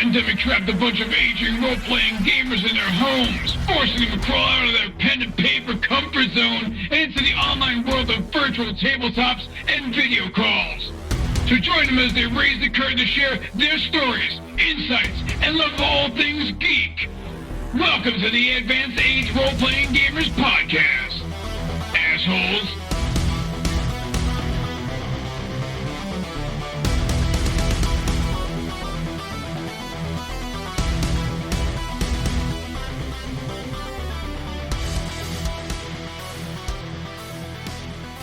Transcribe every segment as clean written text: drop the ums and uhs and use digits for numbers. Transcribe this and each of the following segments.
pandemic trapped a bunch of aging role-playing gamers in their homes, forcing them to crawl out of their pen and paper comfort zone and into the online world of virtual tabletops and video calls. So join them as they raise the curtain to share their stories, insights, and love of all things geek. Welcome to the Advanced Age Role-Playing Gamers Podcast, assholes.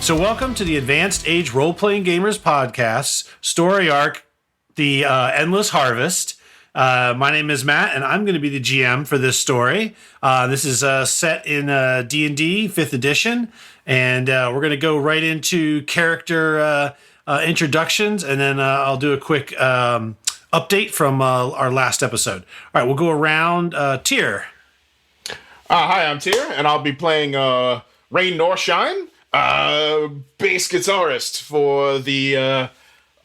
So welcome to the Advanced Age Role-Playing Gamers Podcast, story arc, The Endless Harvest. My name is Matt, and I'm going to be the GM for this story. This is set in D&D 5th edition, and we're going to go right into character introductions, and then I'll do a quick update from our last episode. All right, we'll go around. Tyr. Hi, I'm Tyr, and I'll be playing Raine Northshine. Bass guitarist for the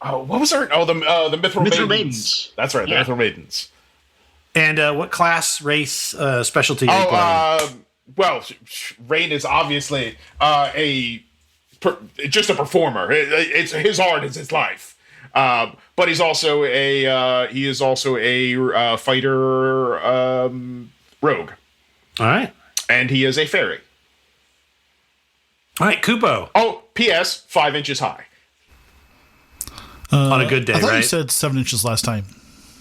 what was her? Oh, the Mithril Maidens. That's right, the Mithril Maidens. And what class, race, specialty? Well, Raine is obviously just a performer. It's his art is his life. But he's also a fighter rogue. All right, and he is a fairy. All right, Kupo. Oh, P.S. 5 inches high. On a good day, I thought right? you said 7 inches last time.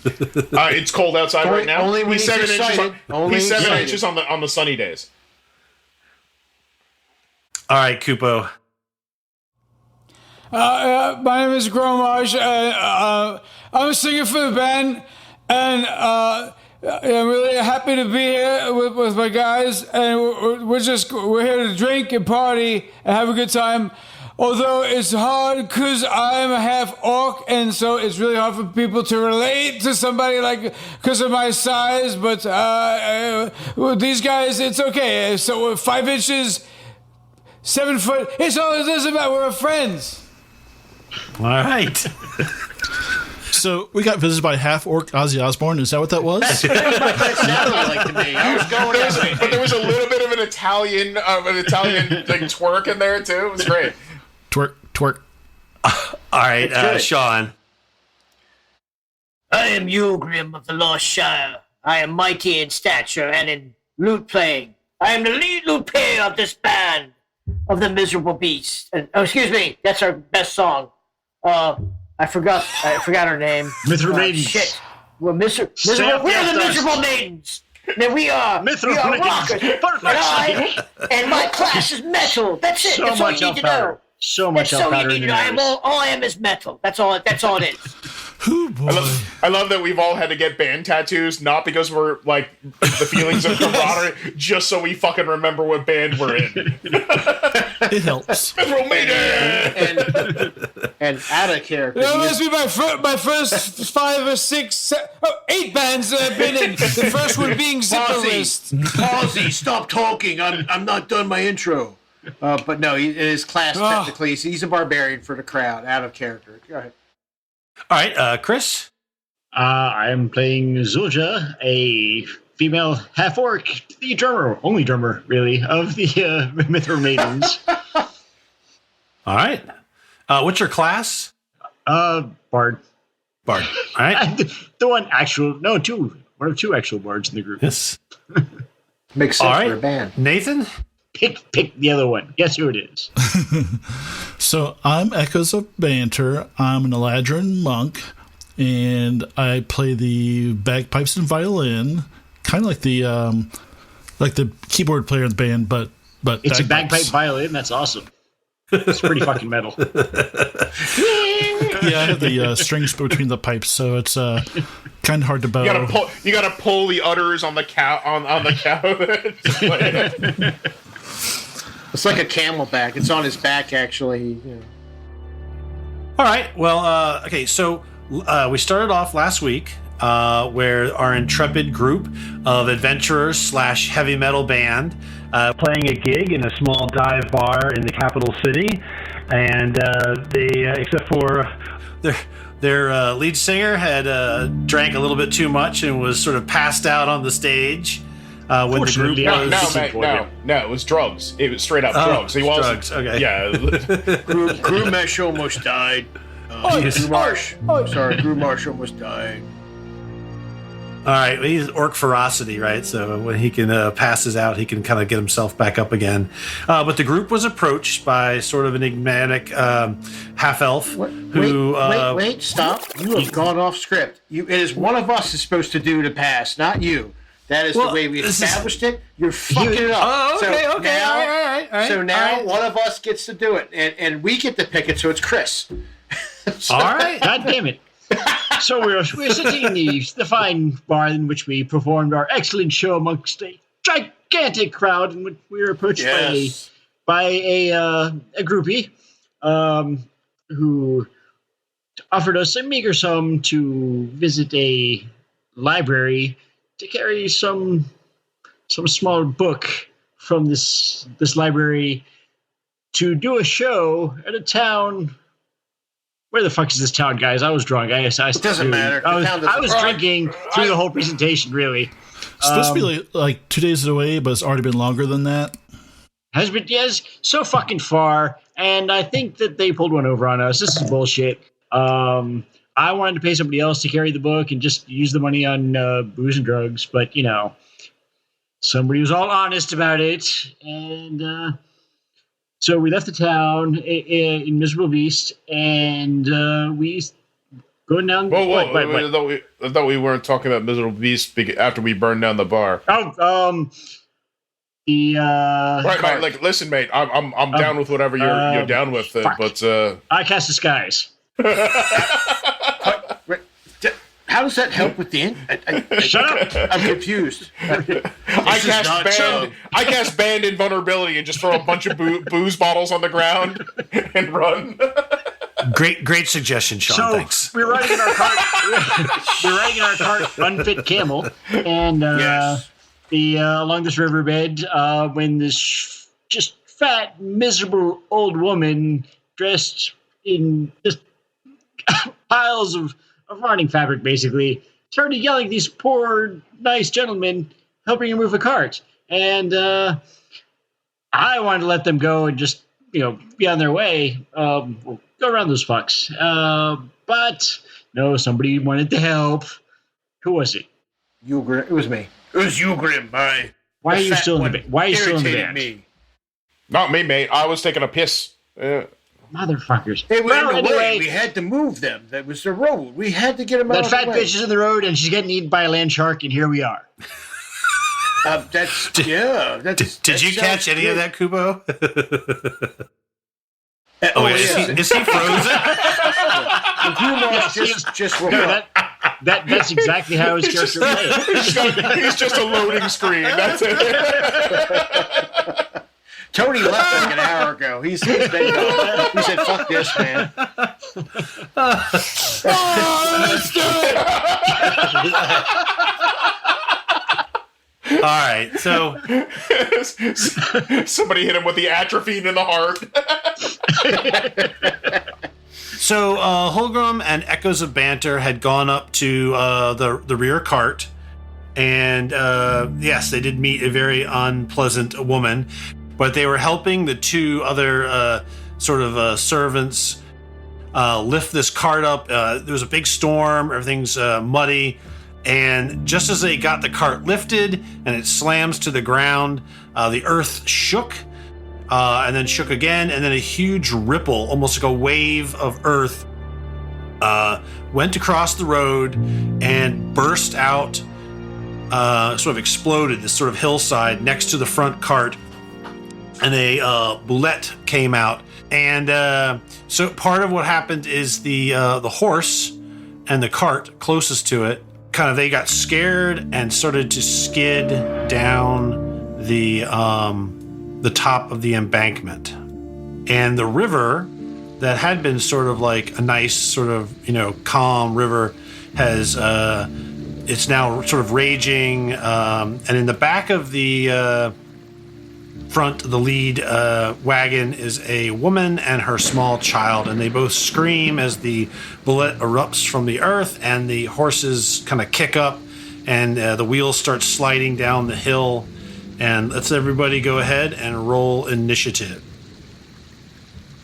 It's cold outside right now. Only when he's 7 inches. He's 7 excited. inches on the sunny days. All right, Kupo. My name is Gromarsh. I'm a singer for the band, and I'm really happy to be here with my guys. And we're here to drink and party and have a good time. Although it's hard because I'm a half-orc, and so it's really hard for people to relate to somebody because of my size. But with these guys, it's okay. So 5 inches, 7 foot. It's all it is about. We're friends. All right. So we got visited by half-orc Ozzy Osbourne. Is that what that was? That sounded like to me. I was going But there was a little bit of an Italian like twerk in there too. It was great. Twerk. All right, Sean. I am Huilgrim of the Lost Shire. I am mighty in stature and in lute playing. I am the lead lute player of this band of the Miserable Beast. Excuse me, that's our best song. I forgot her name. Mithril Maidens. Shit. We're miserable. We're the Miserable Maidens. And we are rockers. And my class is metal. That's it. That's all you need to know. So much That's all you need to know. All I am is metal. That's all it is. Oh, boy. I love that we've all had to get band tattoos, not because we're like the feelings of camaraderie, just so we fucking remember what band we're in. It helps. Mithril Maidens! And out of character. That must be my first 5 or 6, 8 bands that I've been in. The first one being Zipperlist. Pawsey, stop talking. I'm not done my intro. But no, in his class, technically, he's a barbarian for the crowd, out of character. Go ahead. All right, Chris. I am playing Zuulja, a female half-orc, the only drummer, really, of the Mithril Maidens. All right. What's your class? Bard. Bard. All right. One of two actual bards in the group. Yes. Makes All sense right. for a band. Nathan? Pick the other one. Guess who it is? So I'm Echoes of Banter. I'm an Eladrin Monk, and I play the bagpipes and violin, kind of like the keyboard player in the band, but It's bagpipes. a bagpipe violin. That's awesome. It's pretty fucking metal. Yeah, I have the strings between the pipes, so it's kind of hard to bow. You gotta pull the udders on the cow on the cow. It's like a camelback. It's on his back, actually. All right. Well, okay. So we started off last week where our intrepid group of adventurers / heavy metal band playing a gig in a small dive bar in the capital city, and they, except for their lead singer had drank a little bit too much and was sort of passed out on the stage when the group was... No, it was drugs. It was straight up drugs. He was drugs, okay. Yeah. Gromarsh almost died. Gromarsh almost died. All right, well, he's orc ferocity, right? So when he can passes out, he can kind of get himself back up again. But the group was approached by sort of an enigmatic half-elf who... Wait, stop. You have gone off script. It is one of us is supposed to do the pass, not you. That is the way we established it. You're fucking it up. Oh, okay, so okay, now, all right. So now one of us gets to do it, and we get to pick it, so it's Chris. All right. God damn it. So we're sitting in the fine bar in which we performed our excellent show amongst a gigantic crowd, in which we were approached by a groupie who offered us a meager sum to visit a library to carry some small book from this library to do a show at a town. Where the fuck is this town, guys? I was drunk. It doesn't matter. I was drinking through the whole presentation, really. It's supposed to be like 2 days away, but it's already been longer than that. Has been, yes, so fucking far. And I think that they pulled one over on us. This is bullshit. I wanted to pay somebody else to carry the book and just use the money on booze and drugs. But, somebody was all honest about it. And... So we left the town in Miserable Beast, and we go down... Whoa. I thought we weren't talking about Miserable Beast after we burned down the bar. Right, mate, listen, mate, I'm down with whatever you're down with, but... I cast Disguise. How does that help with the... Shut up! I'm confused. I cast Banned Invulnerability and just throw a bunch of booze bottles on the ground and run. Great suggestion, Sean. Thanks. We're riding in our cart. Unfit camel, and along this riverbed when this just fat, miserable old woman dressed in just piles of running fabric, basically, started yelling at these poor, nice gentlemen helping her move a cart. And I wanted to let them go and just, be on their way. Go around those fucks. But, no, somebody wanted to help. Who was it? Huilgrim. It was me. It was Huilgrim. Why are you still in the band? Me. Not me, mate. I was taking a piss. Motherfuckers. Anyway, we had to move them. That was the road. We had to get them out of the way. That fat bitch is in the road, and she's getting eaten by a land shark, and here we are. Did you catch any of that, Kubo? Is he frozen? Just woke up. That's exactly how his character played. He's just a loading screen. That's it. Tony left like an hour ago. He's been gone. He said, "Fuck this, man." Let's do it. All right, so somebody hit him with the atropine in the heart. So Huilgrim and Echoes of Banter had gone up to the rear cart, and yes, they did meet a very unpleasant woman. But they were helping the two other servants lift this cart up. There was a big storm. Everything's muddy. And just as they got the cart lifted and it slams to the ground, the earth shook and then shook again. And then a huge ripple, almost like a wave of earth, went across the road and burst out, sort of exploded this sort of hillside next to the front cart. And a Bulette came out, and so part of what happened is the horse and the cart closest to it, they got scared and started to skid down the top of the embankment, and the river that had been sort of like a nice sort of calm river has it's now sort of raging, and in the back of the the lead wagon is a woman and her small child, and they both scream as the bullet erupts from the earth, and the horses kind of kick up, and the wheels start sliding down the hill. And let's everybody go ahead and roll initiative.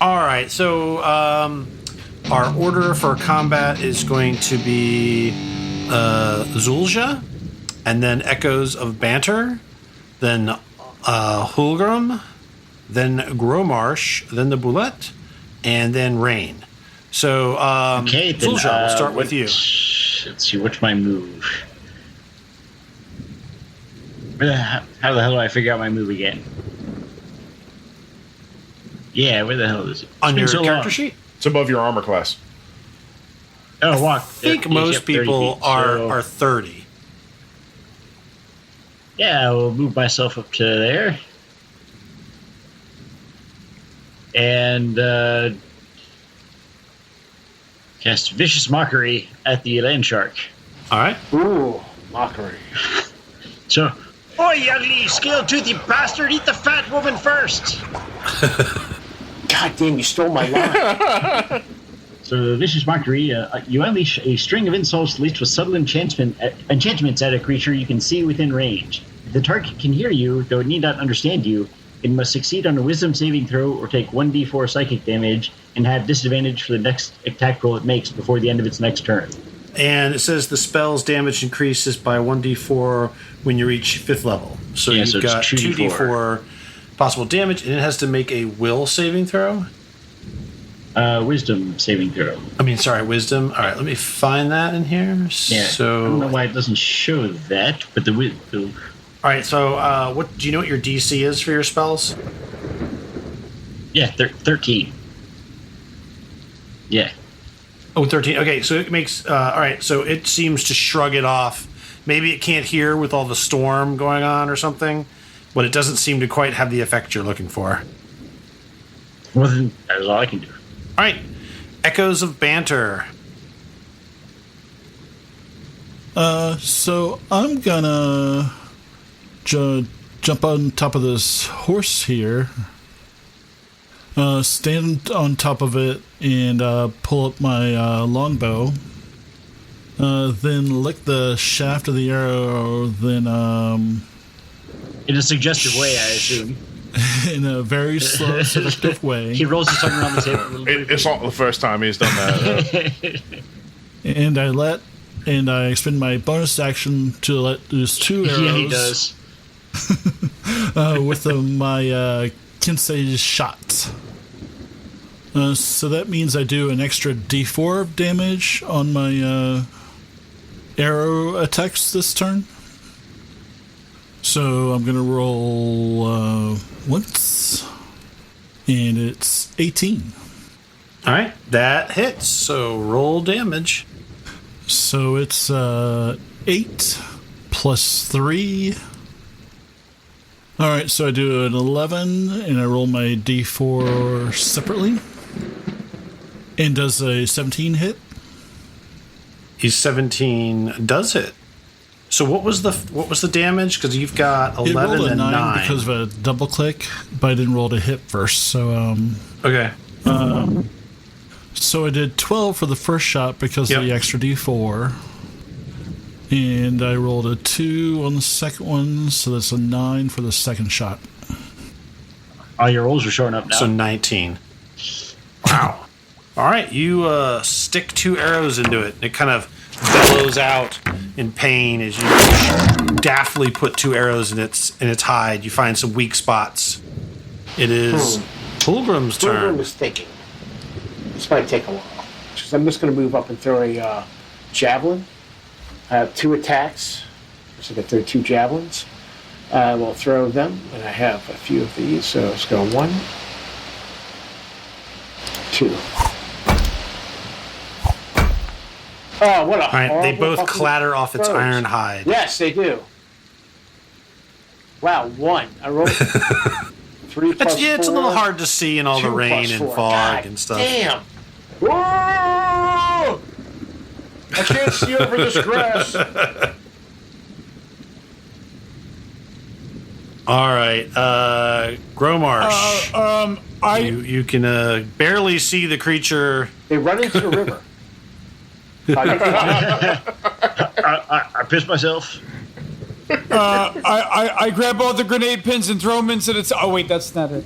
All right, so our order for combat is going to be Zuulja, and then Echoes of Banter, then Huilgrim, then Gromarsh, then the Bulette, and then Raine. So, Okay, then, Zuulja, we'll start with you. Let's see, what's my move? How the hell do I figure out my move again? Yeah, where the hell is it? On your so character long. sheet? It's above your armor class. Oh, walk. I think most people are 30. Yeah, I will move myself up to there. And cast Vicious Mockery at the land shark. All right. Ooh, mockery. So, oh, you ugly, scale-toothy bastard, eat the fat woman first! God damn, you stole my line. So, Vicious Mockery, you unleash a string of insults laced with subtle enchantments at a creature you can see within range. If the target can hear you, though it need not understand you, it must succeed on a wisdom saving throw or take 1d4 psychic damage and have disadvantage for the next attack roll it makes before the end of its next turn. And it says the spell's damage increases by 1d4 when you reach 5th level. So Yeah, you've so it's got 2d4 possible damage, and it has to make a will saving throw. Wisdom saving throw. Wisdom. All right, let me find that in here. Yeah, So, I don't know why it doesn't show that, but the all right. So, what do you know? What your DC is for your spells? yeah, 13. Yeah. Oh, 13. Okay, so it makes. All right, so it seems to shrug it off. Maybe it can't hear with all the storm going on or something, but it doesn't seem to quite have the effect you're looking for. Well, then that is all I can do. All right, Echoes of Banter. So I'm gonna jump on top of this horse here, stand on top of it, and pull up my longbow. Then lick the shaft of the arrow. Then In a suggestive way, I assume. in a very slow, seductive way. He rolls his tongue around the table a little bit. It's not the first time he's done that. And I spend my bonus action to let loose 2 arrows. Yeah, he does. With my Kinsei shot. So that means I do an extra d4 of damage on my arrow attacks this turn. So I'm going to roll once, and it's 18. All right, that hits. So roll damage. So it's 8 plus 3. All right, so I do an 11, and I roll my d4 separately. And does a 17 hit? He's 17 does hit. So what was the damage? Because you've got 11 It rolled a and 9 because of a double click, but I didn't roll to hit first. So okay. So I did 12 for the first shot because of the extra d4. And I rolled a 2 on the second one, so that's a 9 for the second shot. Oh, your rolls are showing up now. So 19. Wow. All right, you stick 2 arrows into it. It kind of bellows out in pain as you daftly put 2 arrows in its hide. You find some weak spots. It is Huilgrim's turn. Huilgrim is thinking. This might take a while. So I'm just going to move up and throw a javelin. I have 2 attacks, so I can throw 2 javelins. I will throw them, and I have a few of these. So let's go 1, 2. Oh, what a All right, they horrible both fucking clatter off its throws. iron hide. Yes, they do. Wow, 1. I rolled 3 plus 4. It's a little hard to see in all the 2 rain plus and 4. fog God and stuff. Damn. Whoa! I can't see over this grass. All right, Gromarsh. You can barely see the creature. They run into the river. I pissed myself. I grab all the grenade pins and throw them into the. Oh wait, that's not it.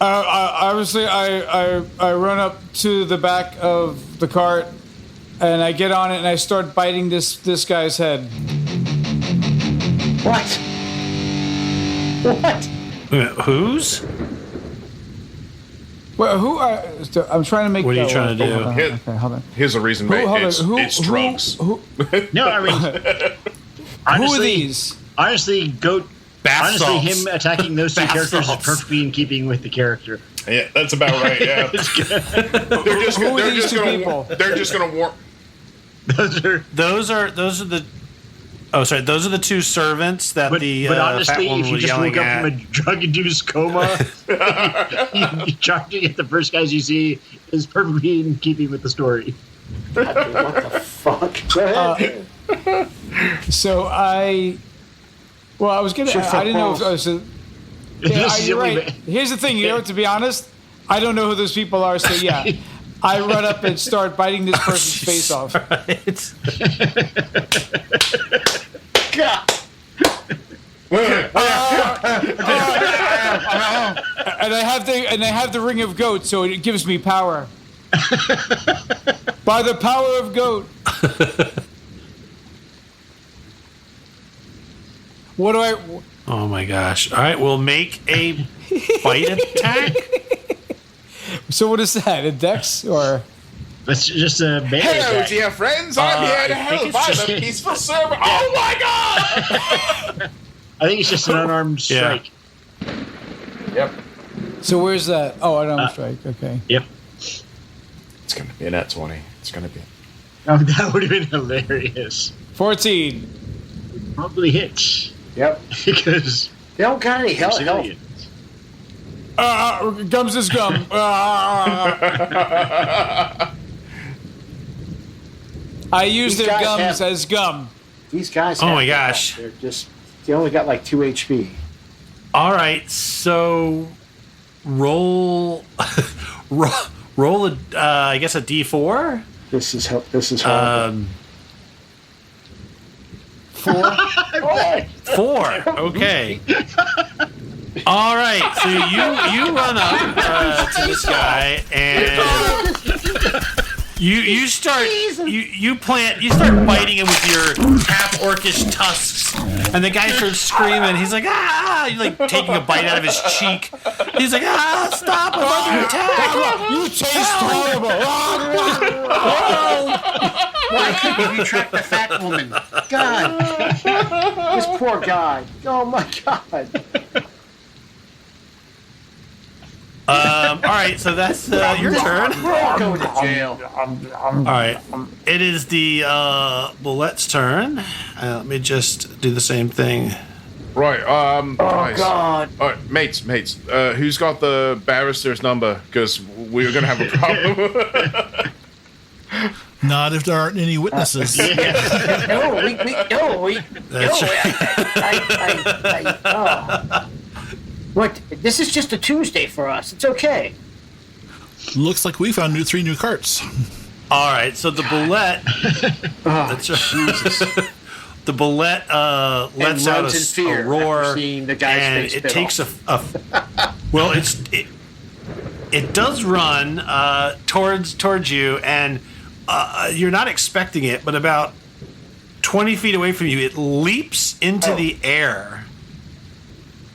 Obviously, I run up to the back of the cart, and I get on it, and I start biting this guy's head. What? What? Wait a minute, whose? Well, who? I'm trying to make. What are you trying to do? Hold on. Here's a reason, mate. It's drugs. No, I mean, honestly, who are these? Honestly, Goat. Bath Honestly, salts. him attacking those two Bath characters is salts. perfectly in keeping with the character. Yeah, that's about right. Yeah. Who are these two people? They're just gonna warp. Those are the. Oh, sorry. Those are the two servants that But fat honestly, woman if you was just yelling woke up at. from a drug-induced coma, you charging at the first guys you see is perfectly in keeping with the story. What the fuck? Go ahead. So I was gonna. I didn't know. You're right. Here's the thing. To be honest, I don't know who those people are. So yeah, I run up and start biting this person's face off. Right. God. And I have the ring of goat, so it gives me power. By the power of goat. What do I? Oh my gosh! All right, we'll make a bite attack. So what is that? A dex or? That's just a melee Hello, attack. dear friends. I'm here to I think help. it's I'm a just- peaceful servant. Oh my god! I think it's just an unarmed strike. Yep. So where's that? Oh, I don't strike. Okay. Yep. It's gonna be a nat 20. It's gonna be. Oh, that would have been hilarious. 14. Probably hits Yep. because They don't got any health. civilians. Gums is gum. I use These their guys gums have- as gum. These guys. Oh have my no gosh. health. They only got like 2 HP. All right, so roll roll a I guess a d4. This is horrible. 4. 4. Okay. All right, so you run up to this guy and you start biting him with your half orcish tusks, and the guy starts screaming. He's like, ah! You're like taking a bite out of his cheek. He's like, ah! Stop! I'm under attack! You taste horrible. Why couldn't you track the fat woman? God. This poor guy. Oh my God. All right, so that's your turn. We're all going to jail. All right, it is the Bulette's turn. Let me just do the same thing. Right. Nice. God. All right, mates. Who's got the barrister's number? Because we're gonna have a problem. Not if there aren't any witnesses. Uh, That's What? This is just a Tuesday for us. It's okay. Looks like we found 3 new carts. All right, so the Bulette. That's right. The Bulette lets out runs in fear a roar, after seeing the guy's and face it bit takes well, it does run towards you, and you're not expecting it, but about 20 feet away from you, it leaps into the air,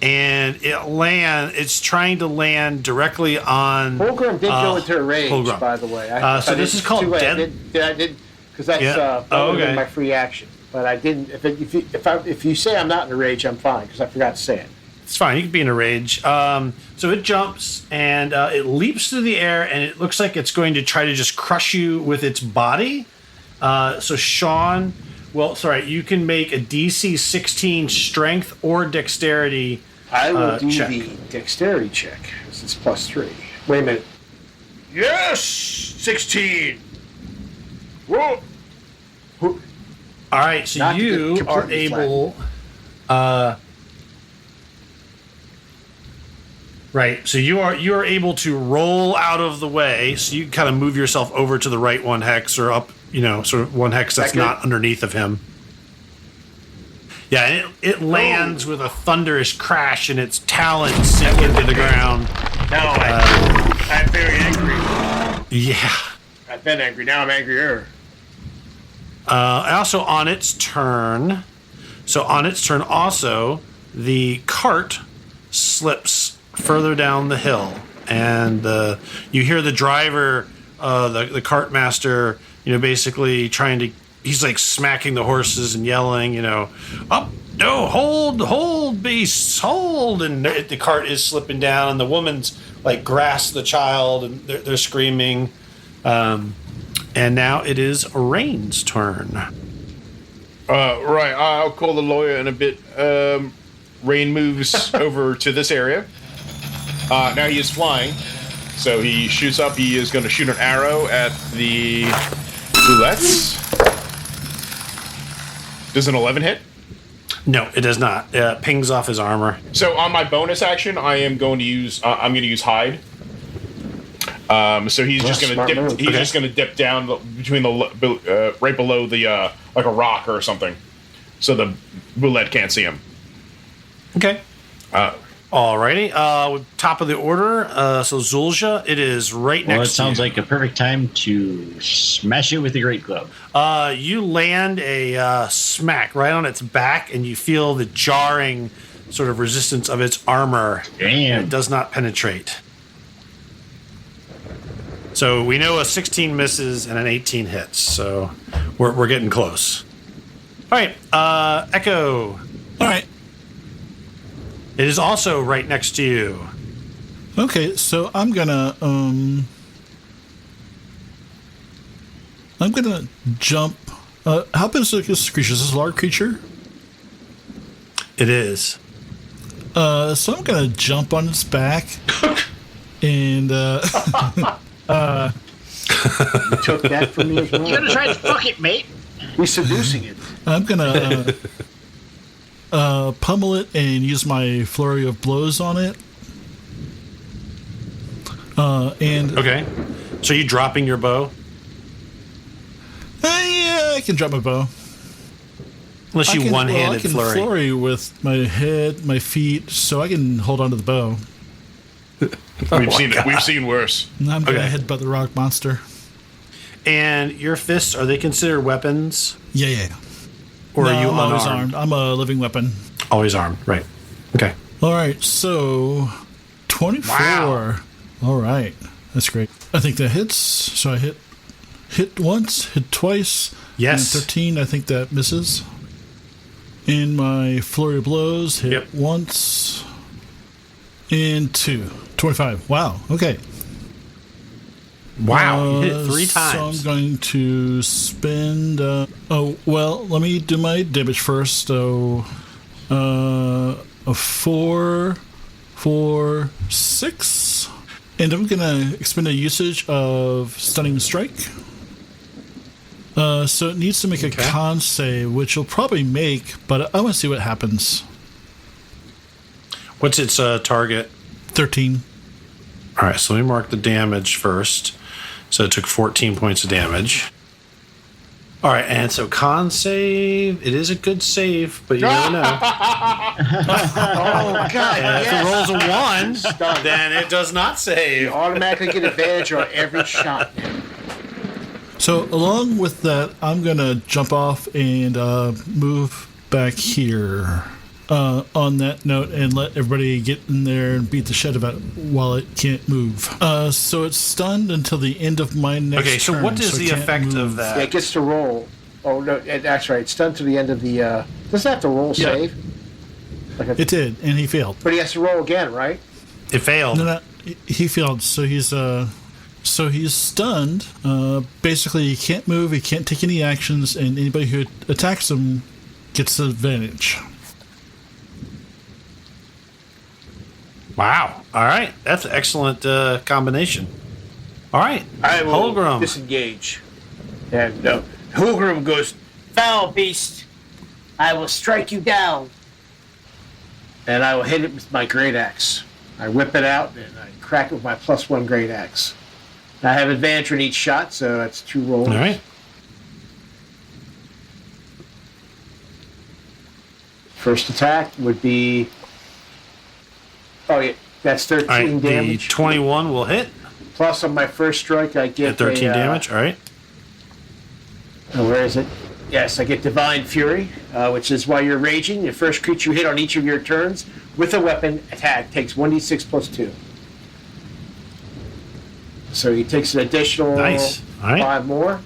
and it's trying to land directly on. Huilgrim did go into a rage, Huilgrim. by the way. So this is called dead. I did because that's Yeah. Oh, okay. my free action. But I didn't. If you say I'm not in a rage, I'm fine because I forgot to say it. It's fine. You can be in a rage. So it jumps and it leaps through the air, and it looks like it's going to try to just crush you with its body. So Sean, you can make a DC 16 strength or dexterity. I will do check. the dexterity check. This is +3. Wait a minute. Yes, 16. Whoa. All right, so Not to you get are completely able. Right, so you are able to roll out of the way, so you can kind of move yourself over to the right one hex or up, sort of one hex that's not underneath of him. Yeah, it lands with a thunderous crash, and its talons sink into the ground. No, I'm very angry. Yeah. I've been angry. Now I'm angrier. Also, on its turn, also, the cart slips further down the hill, and you hear the driver, the cart master, basically he's like smacking the horses and yelling, up, no, hold, beasts, hold, and the cart is slipping down, and the woman's like grasp the child, and they're screaming. And now it is Raine's turn. Right, I'll call the lawyer in a bit. Raine moves over to this area. Now he is flying, so he shoots up. He is going to shoot an arrow at the Bulettes. Does an 11 hit? No, it does not. It pings off his armor. So on my bonus action, I'm going to use hide. So he's just going to dip. He's just going to dip down between the right below the like a rock or something, so the Bulette can't see him. Okay. Alrighty. Top of the order. So Zuulja, it is right next to you. Well, it sounds like a perfect time to smash it with the great glove. You land a smack right on its back, and you feel the jarring sort of resistance of its armor. Damn. It does not penetrate. So we know a 16 misses and an 18 hits. So we're getting close. All right. Echo. All right. It is also right next to you. Okay, so I'm gonna jump. How big is this creature? Is this a large creature? It is. So I'm gonna jump on its back, and You took that from me as well. You're gonna try to fuck it, mate. We're seducing it. I'm gonna pummel it and use my flurry of blows on it. And Okay. So you dropping your bow? Yeah, I can drop my bow. Unless you one-handed I can flurry. flurry with my head, my feet, so I can hold on to the bow. We've seen worse. And I'm gonna Okay. headbutt the rock monster. And your fists, are they considered weapons? Yeah. Or No, are you I'm always unarmed? armed. I'm a living weapon. Always armed, right. Okay. All right, so 24. Wow. All right, that's great. I think that hits. So I hit once, hit twice. Yes. And 13, I think that misses. And my flurry of blows hit Yep. once and 2. 25. Wow. Okay. Wow, you hit it 3 So I'm times. going to spend. Let me do my damage first. So, a 4, 6, and I'm gonna expend a usage of stunning strike. So it needs to make a con save, which it'll probably make, but I want to see what happens. What's its target? 13. All right, so let me mark the damage first. So it took 14 points of damage. All right, and so con save. It is a good save, but you never know. Oh, God. And if it rolls a 1, then it does not You save. automatically get advantage on every shot. So along with that, I'm gonna jump off and move back here. On that note, and let everybody get in there and beat the shit about it while it can't move. So it's stunned until the end of my next Okay, so turn, what is it the can't effect of move. Yeah, that? it gets to roll. Oh, no, that's right. It's done to the end of the... doesn't have to roll save. It did, and he failed. But he has to roll again, right? It failed. No, he failed. So he's stunned. Basically, he can't move. He can't take any actions, and anybody who attacks him gets the advantage. Wow. All right, that's an excellent combination. All right, I will Huilgrim. disengage. And Huilgrim goes foul, beast. I will strike you down. And I will hit it with my great axe. I whip it out and I crack it with my +1 great axe. I have advantage in each shot, so that's 2 rolls. All right. First attack would be... Oh, yeah, that's 13 All right. damage. The 21 will hit Plus, on my first strike, I get at 13 damage. All right. Oh, where is it? Yes, I get Divine Fury, which is while you're raging, the first creature you hit on each of your turns with a weapon attack takes 1d6 plus 2. So he takes an additional Nice. All right. 5 more.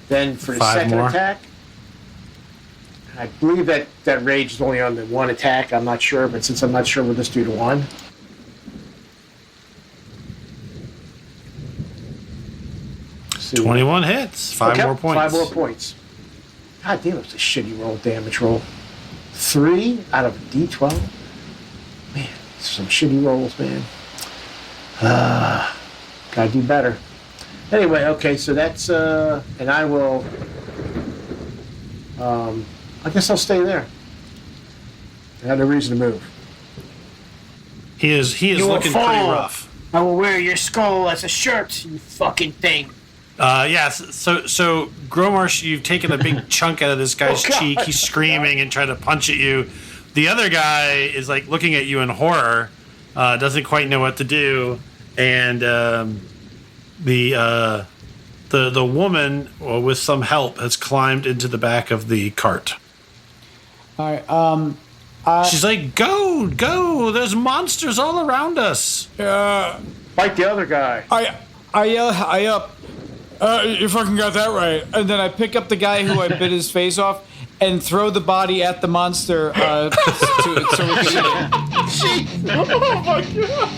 Then for the 5 second more. attack, I believe that rage is only on the 1 attack. I'm not sure, but since I'm not sure, we'll just do the 1. See. 21 hits. 5 Okay, more points. 5 more points. God damn, it's a shitty roll, damage roll. 3 out of D12. Man, some shitty rolls, man. Gotta do better. Anyway, okay, so that's and I will. I guess I'll stay there. I have no reason to move. He is You will looking pretty fall. rough. I will wear your skull as a shirt, you fucking thing. Yes. So Gromarsh, you've taken a big chunk out of this guy's cheek. He's screaming and trying to punch at you. The other guy is like looking at you in horror, doesn't quite know what to do, and the woman, with some help, has climbed into the back of the cart. All right. She's like, "Go, go! There's monsters all around us." Fight the other guy. I yell, you fucking got that right. And then I pick up the guy who I bit his face off and throw the body at the monster so we can eat it. Oh my god!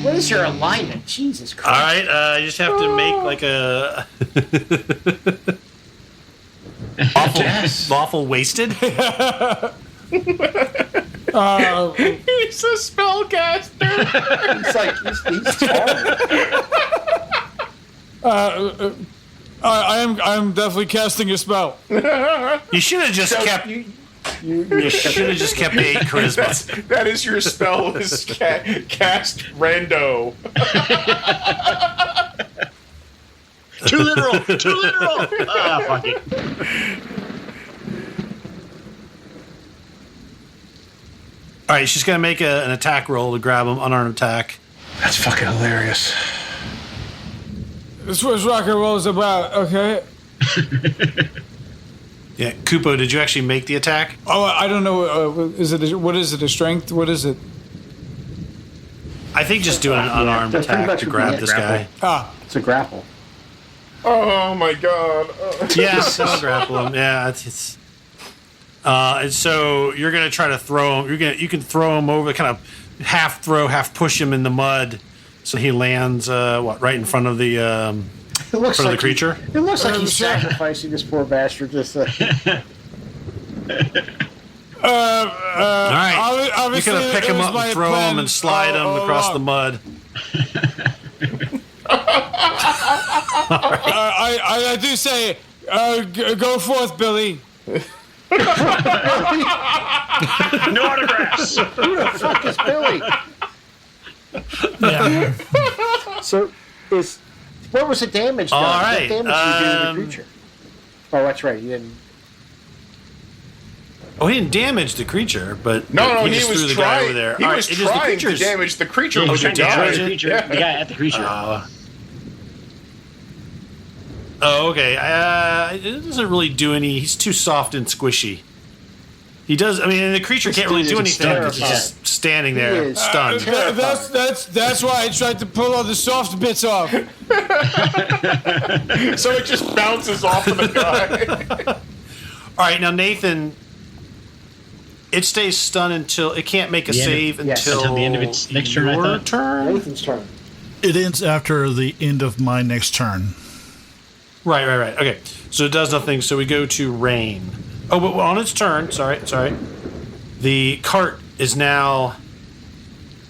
What is your alignment? Jesus Christ! All right, you just have to make like a lawful wasted. He's a spellcaster. It's like he's tall. I'm definitely casting a spell. You should have just kept. You should have just kept 8 charisma. That is your spell. Is cast rando. Too literal. Too literal. Ah, fuck it. All right, she's gonna make an attack roll to grab him, unarmed attack. That's fucking hilarious. This is what rock and roll is about, okay? Yeah, Kupo, did you actually make the attack? Oh, I don't know. What is it? A strength? What is it? I think just doing an unarmed That's pretty attack much to what grab we this grapple. guy. It's a grapple. Oh my god. Yeah, that'll grapple him. Yeah, it's and so you're gonna try to throw him. You can throw him over, kind of half throw, half push him in the mud, so he lands right in front of the It looks front like of the creature. It looks like he's sacrificing this poor bastard. Just All right, you can pick him up and throw him and slide him across the mud. I do say, go forth, Billy. No autographs. who the fuck is Billy? Yeah. So, what was the damage done? All right, What damage did you do to the creature? Oh, that's right. You didn't. Oh, he didn't damage the creature, but No, he he just was threw the guy trying. over there. He All was right, it is the trying to creature's. damage the creature. Yeah, but he's he trying to destroy died. the creature. Yeah. The guy at the creature. Oh, okay. It doesn't really do any. He's too soft and squishy. He does. I mean, the creature can't really do anything because he's just standing He there, is stunned. That's why I tried to pull all the soft bits off. So it just bounces off of the guy. All right, now Nathan. It stays stunned until it can't make a The end of- save yes, until the end of its next turn, I your thought. turn. Nathan's turn. It ends after the end of my next turn. Right. Okay, so it does nothing. So we go to Raine. Oh, but on its turn. Sorry. The cart is now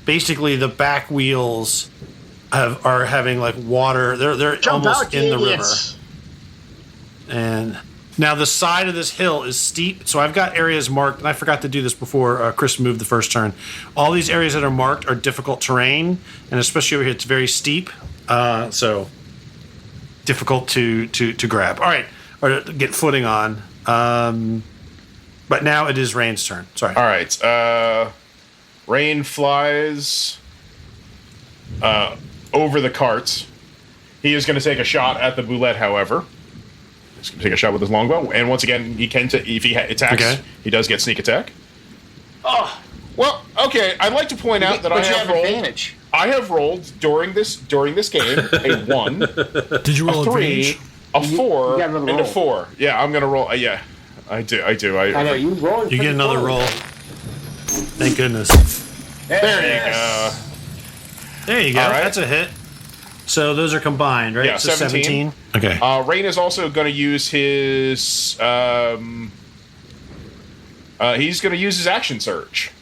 basically the back wheels are having like water. They're Jump almost out, in the river. idiots. And Now, the side of this hill is steep, so I've got areas marked, and I forgot to do this before Chris moved the first turn. All these areas that are marked are difficult terrain, and especially over here, it's very steep, so difficult to grab. All right, or to get footing on. But now it is Raine's turn. Sorry. All right. Raine flies over the cart. He is going to take a shot at the Bulette, however. He's going to take a shot with his longbow. And once again, he can if he attacks, he does get sneak attack. Oh, Well, okay, I'd like to point out that I have rolled advantage. I have rolled during this game a 1, Did you a roll 3, advantage? a 4, you got another and a roll. 4. Yeah, I'm going to roll. Yeah, I do. I know you roll. You get another roll. Thank goodness. There you go. There you go. All right. That's a hit. So those are combined, right? Yeah, So 17. Okay. Raine is also going to use his. He's going to use his action surge.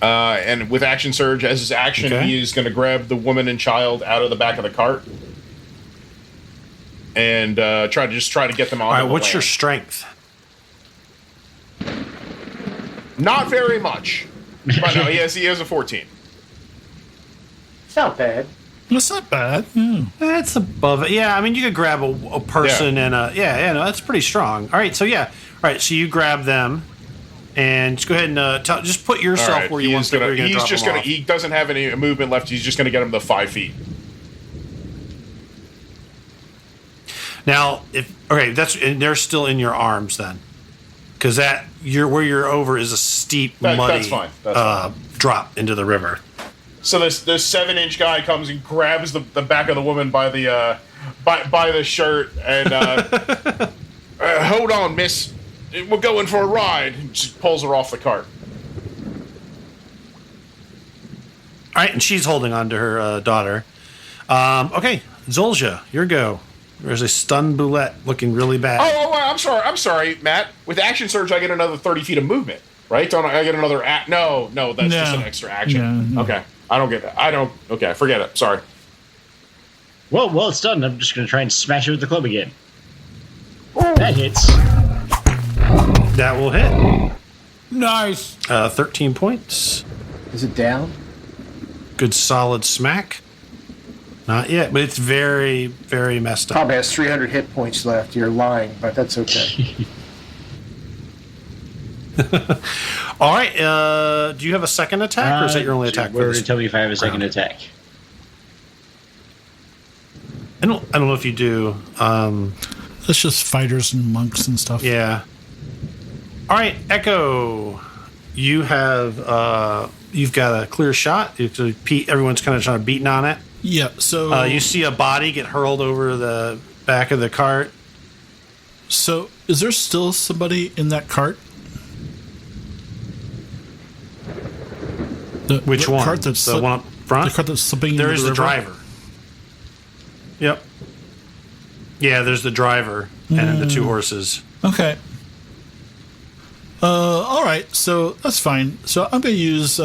And with action surge as his action, he is going to grab the woman and child out of the back of the cart and try to get them on. All right. What's your strength? Not very much, but no, he has a 14. It's not bad. That's not bad. Yeah. That's above it. Yeah, I mean, you could grab a person and a... Yeah, no, that's pretty strong. All right, so yeah. All right, so you grab them and just go ahead and just put yourself All right, where you want to. He's just going to... He doesn't have any movement left. He's just going to get him to 5 feet. Now, and they're still in your arms then. Because where you're over is a steep, muddy That's fine. drop into the river. So this 7-inch guy comes and grabs the back of the woman by the by the shirt and hold on, miss, we're going for a ride. And just pulls her off the cart. All right, and she's holding on to her daughter. Okay, Zuulja, your go. There's a stunned Bulette looking really bad. Oh, I'm sorry, Matt. With action surge, I get another 30 feet of movement, right? Don't I get another No, that's just an extra action. No. Okay, I don't get that. Okay, forget it. Sorry. Well, it's done. I'm just going to try and smash it with the club again. That hits. That will hit. Nice. 13 points. Is it down? Good solid smack. Not yet, but it's very, very messed up. Probably has 300 hit points left. You're lying, but that's okay. All right. Do you have a second attack, or is that your only attack? Where to tell me if I have a second attack? I don't know if you do. That's just fighters and monks and stuff. Yeah. All right, Echo. You have you've got a clear shot. Everyone's kind of trying to beating on it. Yeah, so... you see a body get hurled over the back of the cart. So, is there still somebody in that cart? Which one? Cart that's the one up front? The cart that's slipping There into is the the river? driver. Yep. Yeah, there's the driver and then the 2 horses. Okay. All right. So that's fine. So I'm going to use.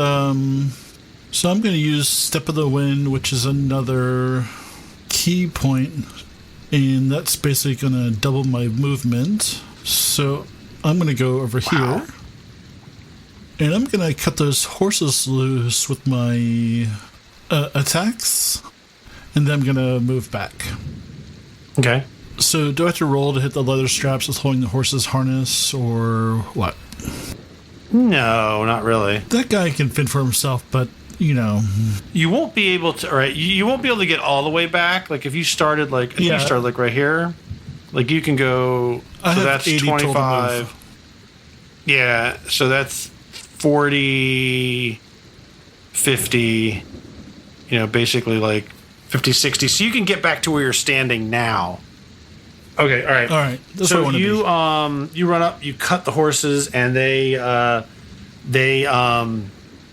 Step of the Wind, which is another key point, and that's basically going to double my movement. So I'm going to go over here, and I'm going to cut those horses loose with my attacks, and then I'm going to move back. Okay. So do I have to roll to hit the leather straps that's holding the horse's harness, or what? No, not really. That guy can fend for himself, but you know, you won't be able to. Right, you won't be able to get all the way back. Like if you started right here, like you can go. I have that's 80 total 25. move. Yeah, so that's 40, 50. You know, basically like 50, 60. So you can get back to where you're standing now. Okay, all right. That's so what I you run up, you cut the horses, and they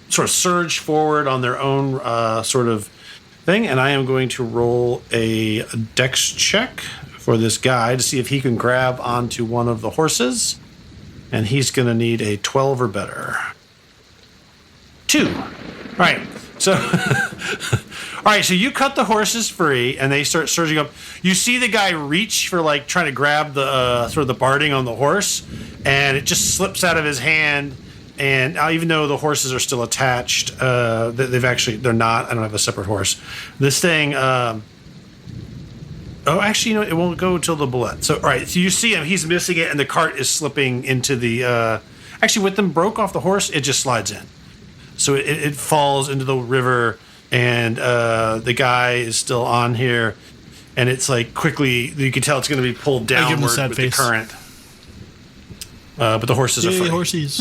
sort of surge forward on their own sort of thing. And I am going to roll a dex check for this guy to see if he can grab onto one of the horses, and he's going to need a 12 or better. 2. All right. So, All right, so you cut the horses free, and they start surging up. You see the guy reach for like trying to grab the sort of the barding on the horse, and it just slips out of his hand. And even though the horses are still attached, they're not. I don't have a separate horse. This thing. Actually, it won't go until the bullet. So, all right, so you see him. He's missing it, and the cart is slipping into the. Actually, with them broke off the horse, it just slides in. So it falls into the river, and the guy is still on here, and it's like quickly. You can tell it's going to be pulled downward with the current. But the horses are free. Horses.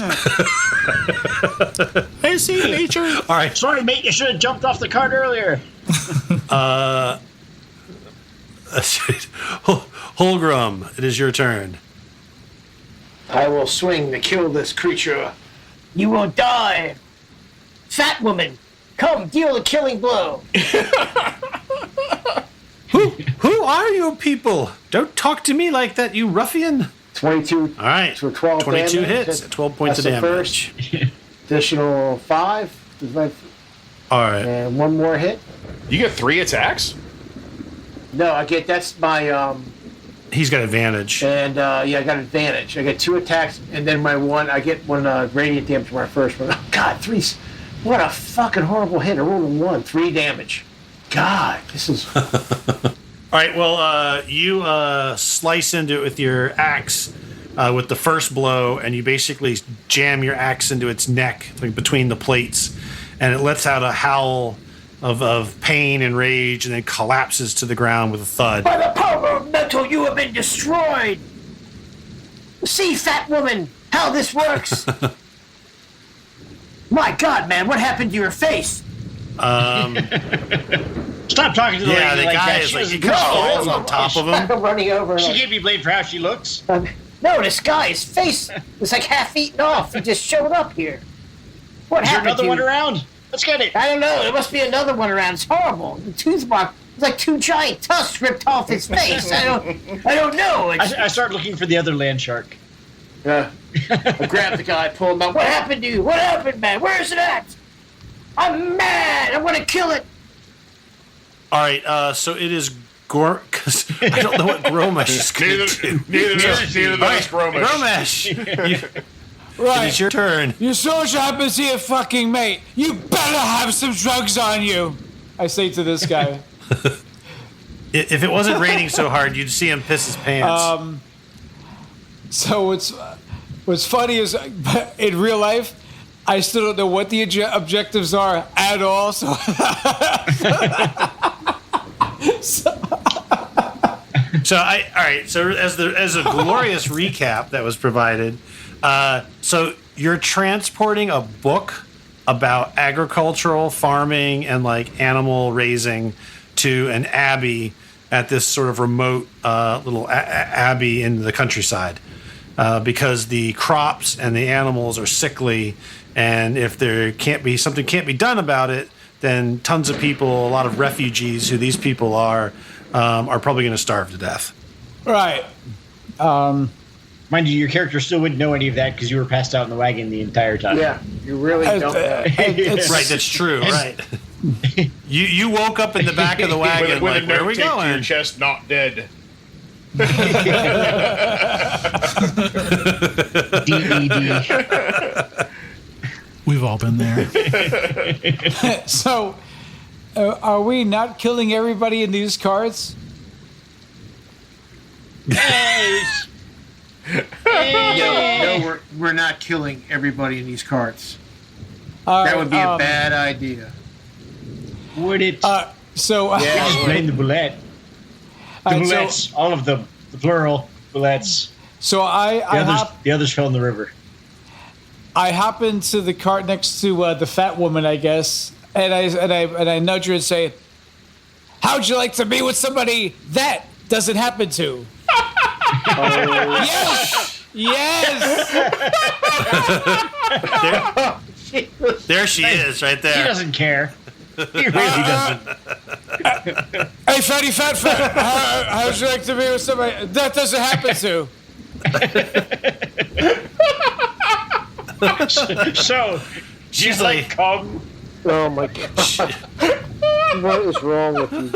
I see nature. All right. Sorry, mate. You should have jumped off the cart earlier. Huilgrim, it is your turn. I will swing to kill this creature. You will die. Fat woman, come deal a killing blow. Who are you people? Don't talk to me like that, you ruffian. 22. All right. For 12 22 damage. hits at 12 points of That's the damage. first. Additional 5. All right. And one more hit. You get 3 attacks? No, that's my, He's got advantage. and, I got advantage. I get 2 attacks, and then I get one, radiant damage for my first one. Oh, God, 3. What a fucking horrible hit. I rolled a 1. 3 damage. God, this is... All right, well, you slice into it with your axe with the first blow, and you basically jam your axe into its neck, like between the plates, and it lets out a howl of pain and rage, and then collapses to the ground with a thud. By the power of metal, you have been destroyed. See, fat woman, how this works. My God, man, what happened to your face? Stop talking to the lady The like guy that. is She like, doesn't he falls know. on top of him. I'm running over. She can't be blamed for how she looks. No, this guy's face was like half eaten off. He just showed up here. What Is there happened another to one you? around? Let's get it. I don't know. There must be another one around. It's horrible. The tooth mark. It's like 2 giant tusks ripped off his face. I don't know. I start looking for the other land shark. I grab the guy, pull him out. What happened to you? What happened, man? Where is it at? I'm mad. I want to kill it. All right, so it is because I don't know what Gromarsh is going to do. Neither does Gromarsh. Gromarsh, Right. it's your turn. Your soldier happens to be a fucking mate. You better have some drugs on you. I say to this guy. If it wasn't raining so hard, you'd see him piss his pants. So what's funny is in real life, I still don't know what the objectives are at all. So, So as a glorious recap that was provided, so you're transporting a book about agricultural farming and like animal raising to an abbey at this sort of remote little abbey in the countryside, because the crops and the animals are sickly, and if something can't be done about it, then tons of people, a lot of refugees who these people are probably going to starve to death. right. Mind you, your character still wouldn't know any of that because you were passed out in the wagon the entire time. Yeah, you really don't know. Right, that's true. Right. You woke up in the back of the wagon with like, a where are note we taped to your going? chest, not dead. DED. We've all been there. So, are we not killing everybody in these cards? No, we're not killing everybody in these carts. That would be a bad idea. Would it? So, Just blame the Bulette. The Alright, Bulettes, all of them, the plural Bulettes. so The others fell in the river. I hop into the cart next to the fat woman, I guess, and I nudge her and say, "How'd you like to be with somebody that doesn't happen to?" Yes. There she is, right He there. doesn't care. He really doesn't. Hey, fatty fat. How'd you like to be with somebody that doesn't happen to? So, She's like, come. Oh my god. What is wrong with you?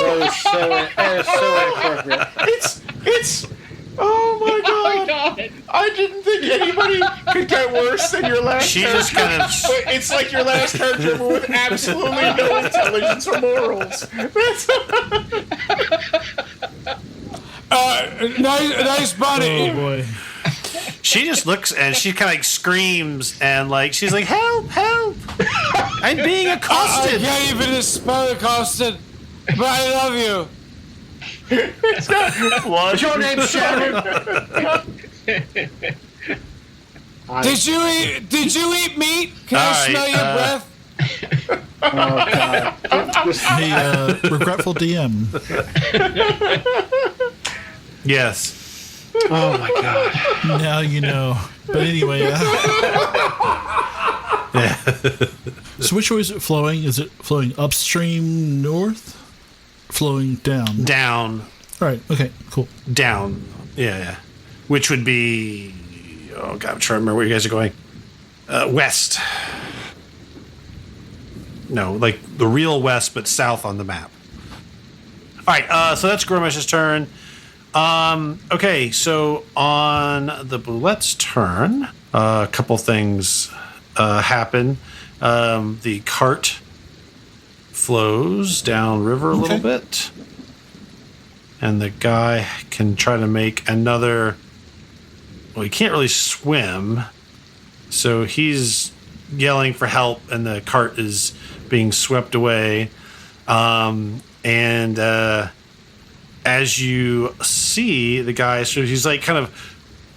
That is so inappropriate. It's. Oh my god! I didn't think anybody could get worse than your last She character. just kind of. It's like your last character, but with absolutely no intelligence or morals. Nice bunny. Oh boy. She just looks and she kind of like screams and like she's like, "Help! Help! I'm being I accosted." can't even spell accosted, but I love you. Is your name Sharon? Did you eat meat? Can I All right, smell your breath? Oh god. Hey, regretful DM. Yes. Oh my god. Now you know. But anyway, so which way is it flowing? Is it flowing upstream north? Flowing down? Down. All right. Okay. Cool. Down. Yeah. Which would be. Oh god, I'm trying to remember where you guys are going. West. No, like the real west, but south on the map. All right. So that's Gromash's turn. Okay, so on the Bulette's turn, a couple things happen. The cart flows downriver a little bit, and the guy can try to make another. Well, he can't really swim, so he's yelling for help, and the cart is being swept away. As you see the guy, so he's like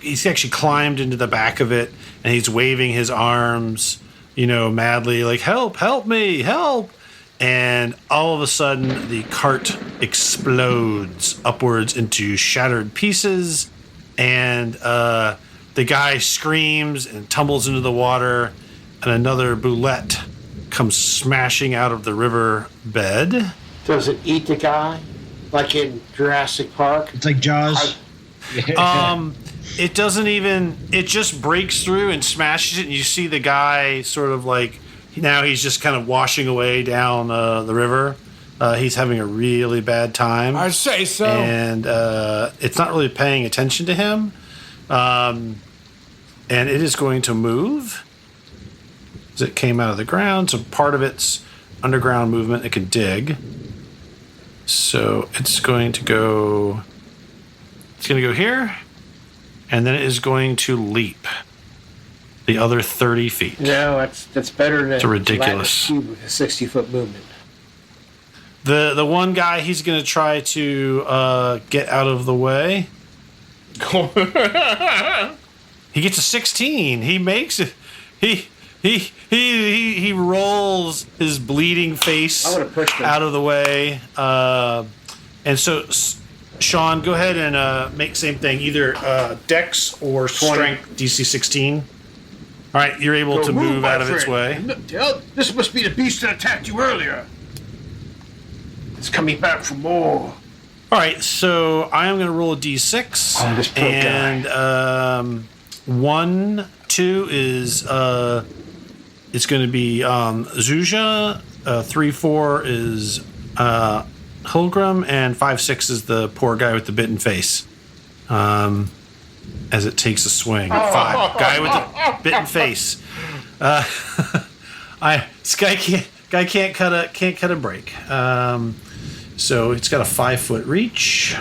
he's actually climbed into the back of it, and he's waving his arms, madly, like, help me, help. And all of a sudden, the cart explodes upwards into shattered pieces, and the guy screams and tumbles into the water, and another Bulette comes smashing out of the river bed. Does it eat the guy? Like in Jurassic Park? It's like Jaws. It doesn't even, it just breaks through and smashes it, and you see the guy sort of like, now he's just kind of washing away down the river. He's having a really bad time. I'd say so. And it's not really paying attention to him. And it is going to move as it came out of the ground. So part of it's underground movement. It can dig. So it's going to go here, and then it is going to leap the other 30 feet. No, that's better than It's ridiculous. Cube with a 60-foot movement. The one guy, he's going to try to get out of the way. He gets a 16. He makes it. He rolls his bleeding face out of the way. And so, Sean, go ahead and make same thing. Either Dex or Strength DC 16. All right, you're able to move out of its way. This must be the beast that attacked you earlier. It's coming back for more. All right, so I am going to roll a D6. this poor and 1, 2 is it's going to be Zuulja. 3, 4 is Huilgrim, and 5, 6 is the poor guy with the bitten face. As it takes a swing. 5, guy with the bitten face. This guy can't cut a break. So it's got a 5-foot reach,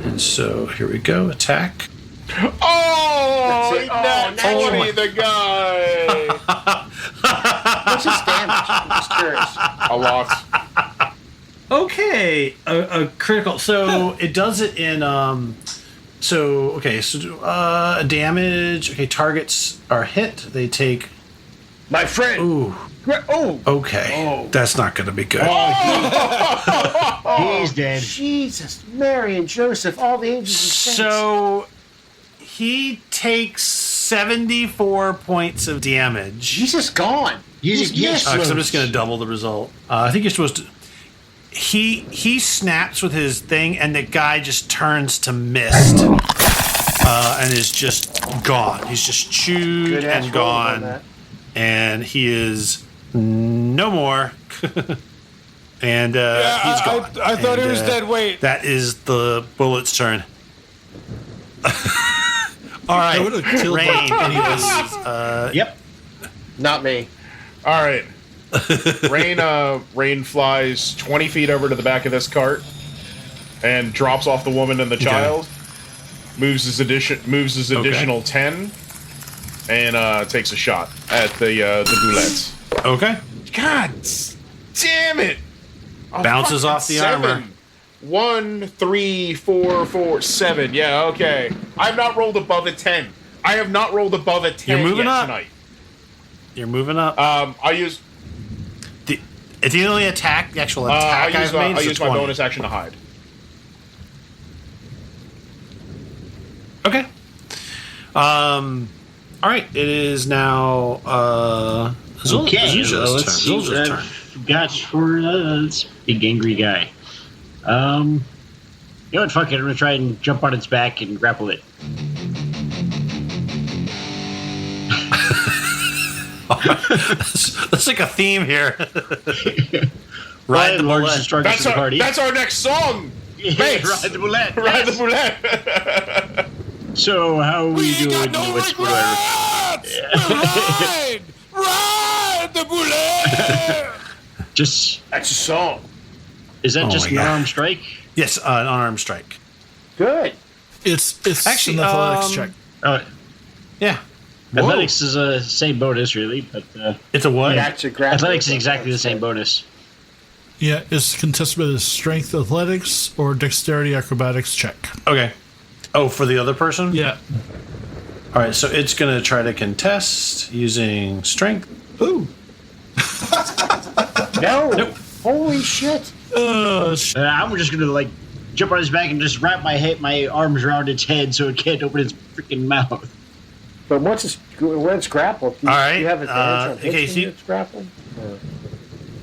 and so here we go. Attack. Oh, nat 20, the guy. What's his damage? I'm just curious. A lot. Okay, a critical. So it does it in damage. Okay, targets are hit. They take. My friend. Ooh. Oh. Okay. That's not going to be good. He's dead. Jesus, Mary and Joseph, all the angels and saints. So he takes 74 points of damage. He's just gone. He's Because I'm just going to double the result. I think you're supposed to. He snaps with his thing, and the guy just turns to mist, and is just gone. He's just chewed Good ass and roll on gone. that. and he is no more. And he's gone. I thought he was dead. Wait. That is the Bullette's turn. All right. I would have killed Raine. anyways. Yep. Not me. All right. Raine flies 20 feet over to the back of this cart and drops off the woman and the child. Moves his additional 10 and takes a shot at the Bulettes. Okay. God damn it! Bounces off the armor. 1, 3, 4, 4, 7. Yeah, okay. I've not rolled above a 10. I have not rolled above a 10 You're moving yet up. tonight. You're moving up. I use It's the only attack, the actual attack I've made. I use my bonus action to hide. Okay. All right. It is now Zuulja's let's see turn. what I've got for this big angry guy. You know what? Fuck it. I'm gonna try and jump on its back and grapple it. That's like a theme here. Ride the largest Bulette. strongest in the party. That's our next song. Bass. Ride the Bulette. Ride Yes. the Bulette. So how are we doing? got no What's regrets! Ride the Bulette! Just That's a song. is that Oh just my an God. arm strike? Yes, an unarmed strike. Good. It's Actually, an athletics check. Yeah. Athletics is a same bonus, really, but It's a what? That's a grapple. athletics is exactly the same bonus. Yeah, it's contested by the strength athletics or dexterity acrobatics check. Okay. Oh, for the other person? Yeah. All right, so it's going to try to contest using strength. Ooh. No. Nope. Holy shit. I'm just gonna like jump on his back and just wrap my arms around its head so it can't open its freaking mouth. But when it's grappled, All right, you have advantage on okay, hits when it's grappled?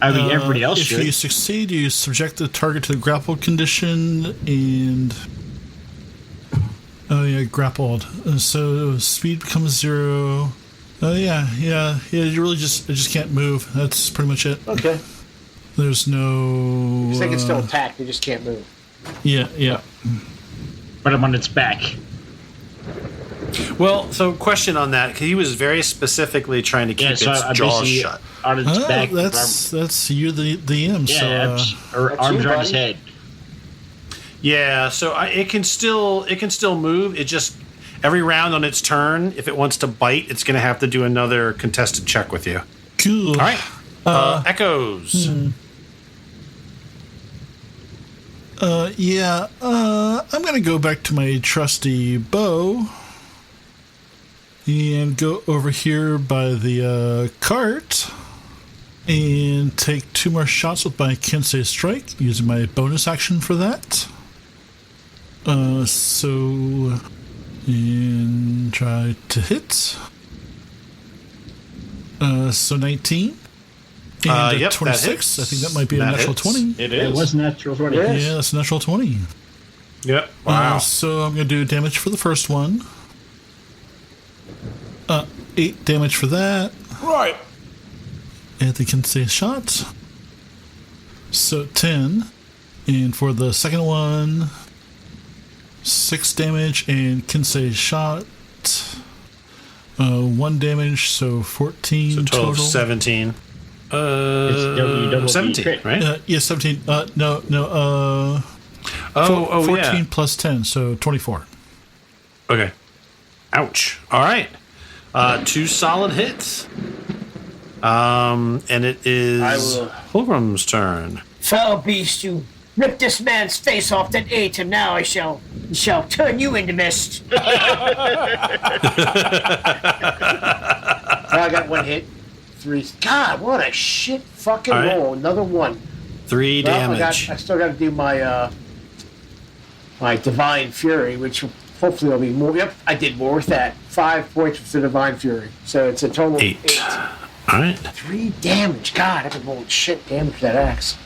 I mean, everybody else if should. you succeed, you subject the target to the grapple condition and... Oh, yeah, grappled. So speed becomes 0. Oh, yeah. You really just can't move. That's pretty much it. Okay. There's no... Because they can still attack, they just can't move. Yeah. But I'm on its back. Well, so question on that, because he was very specifically trying to keep its I'm jaws basically shut. on its back. That's you, the DM. Yeah, or arms you, around its buddy. head. Yeah, so it can still move. It just every round on its turn, if it wants to bite, it's going to have to do another contested check with you. Cool. All right, echoes. I'm going to go back to my trusty bow and go over here by the cart and take 2 more shots with my Kensei Strike using my bonus action for that. And try to hit. So 19. And Yep, 26. that hits. I think that might be a That natural hits. 20. It It is. was natural 20. Yes. Yeah, that's a natural 20. Yep. Wow. So I'm going to do damage for the first one. 8 damage for that. Right. And they can say shot. So 10. And for the second one, 6 damage and can say shot. 1 damage, so 14 so total of 17. double 17, crit. right? Yeah, 17. No. 14 yeah. plus 10, so 24. Okay. Ouch. All right. 2 solid hits. And it is Huilgrim's turn. Foul beast, you ripped this man's face off that ate him. Now I shall turn you into mist. Oh, I got 1 hit. 3. God, what a shit fucking All right. roll. Another 1. 3 Well, damage. I still got to do my my Divine Fury, which hopefully will be more. Yep, I did more with that. 5 points with the Divine Fury. So it's a total of 8. 8. All right. 3 damage. God, I've been rolling shit damage with that axe.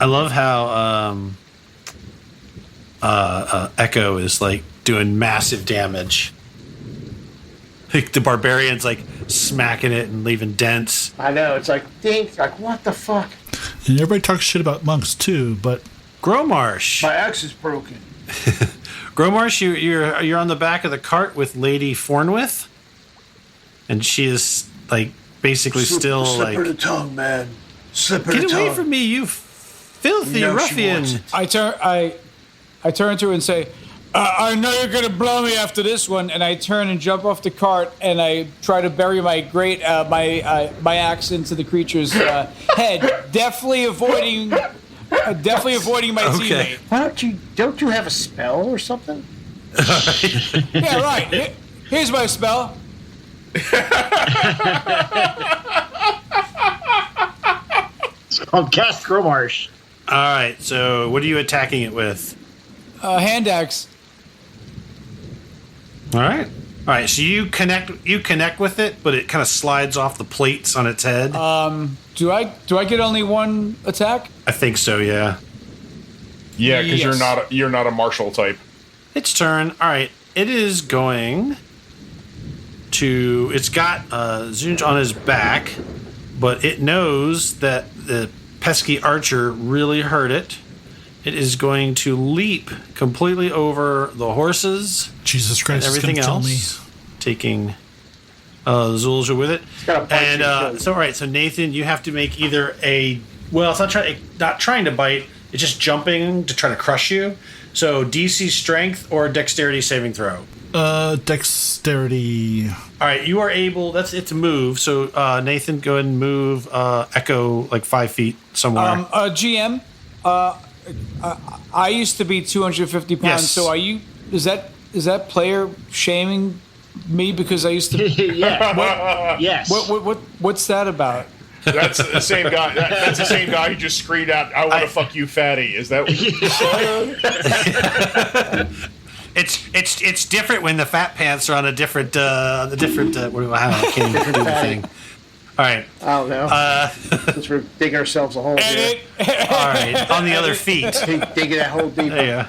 I love how Echo is like doing massive damage. Like the barbarian's like smacking it and leaving dents. I know, it's like, dink, like, what the fuck? And everybody talks shit about monks too, but Gromarsh. My axe is broken. Gromarsh, you're on the back of the cart with Lady Fornwith, and she is like basically still slip her the like, tongue, man. Slip her the get tongue. away from me, you filthy No, she ruffian! wants it. I turn to her and say, I know you're gonna blow me after this one, and I turn and jump off the cart, and I try to bury my my axe into the creature's head, definitely avoiding my teammate. Don't you have a spell or something? Yeah, right. Here's my spell. It's called Cast Gromarsh. All right, so what are you attacking it with? Hand axe. All right. So you connect with it, but it kind of slides off the plates on its head. Do I get only one attack? I think so. Yeah. Yeah, because Yes. you're not a martial type. Its turn. All right. It is going to. It's got Zuulja on his back, but it knows that the pesky archer really hurt it. It is going to leap completely over the horses. Jesus Christ, And everything it's gonna else, taking Zuulja with it. got a bunch And of so, all right, so Nathan, you have to make either a well, it's not trying to bite. It's just jumping to try to crush you. So DC strength or dexterity saving throw. Dexterity. All right, you are able. That's it's a move. So Nathan, go ahead and move Echo like 5 feet somewhere. GM. I used to be 250 pounds. Yes. So are you? Is that player shaming me because I used to? Yeah. Yes. What's that about? That's the same guy. That's the same guy who just screamed out, "I want to fuck you, fatty." Is that what you said? It's different when the fat pants are on a different what do I can't even do the thing. All right. I don't know. Since we're digging ourselves a hole here. All right. On the other feet. Digging that hole deeper. There you go. All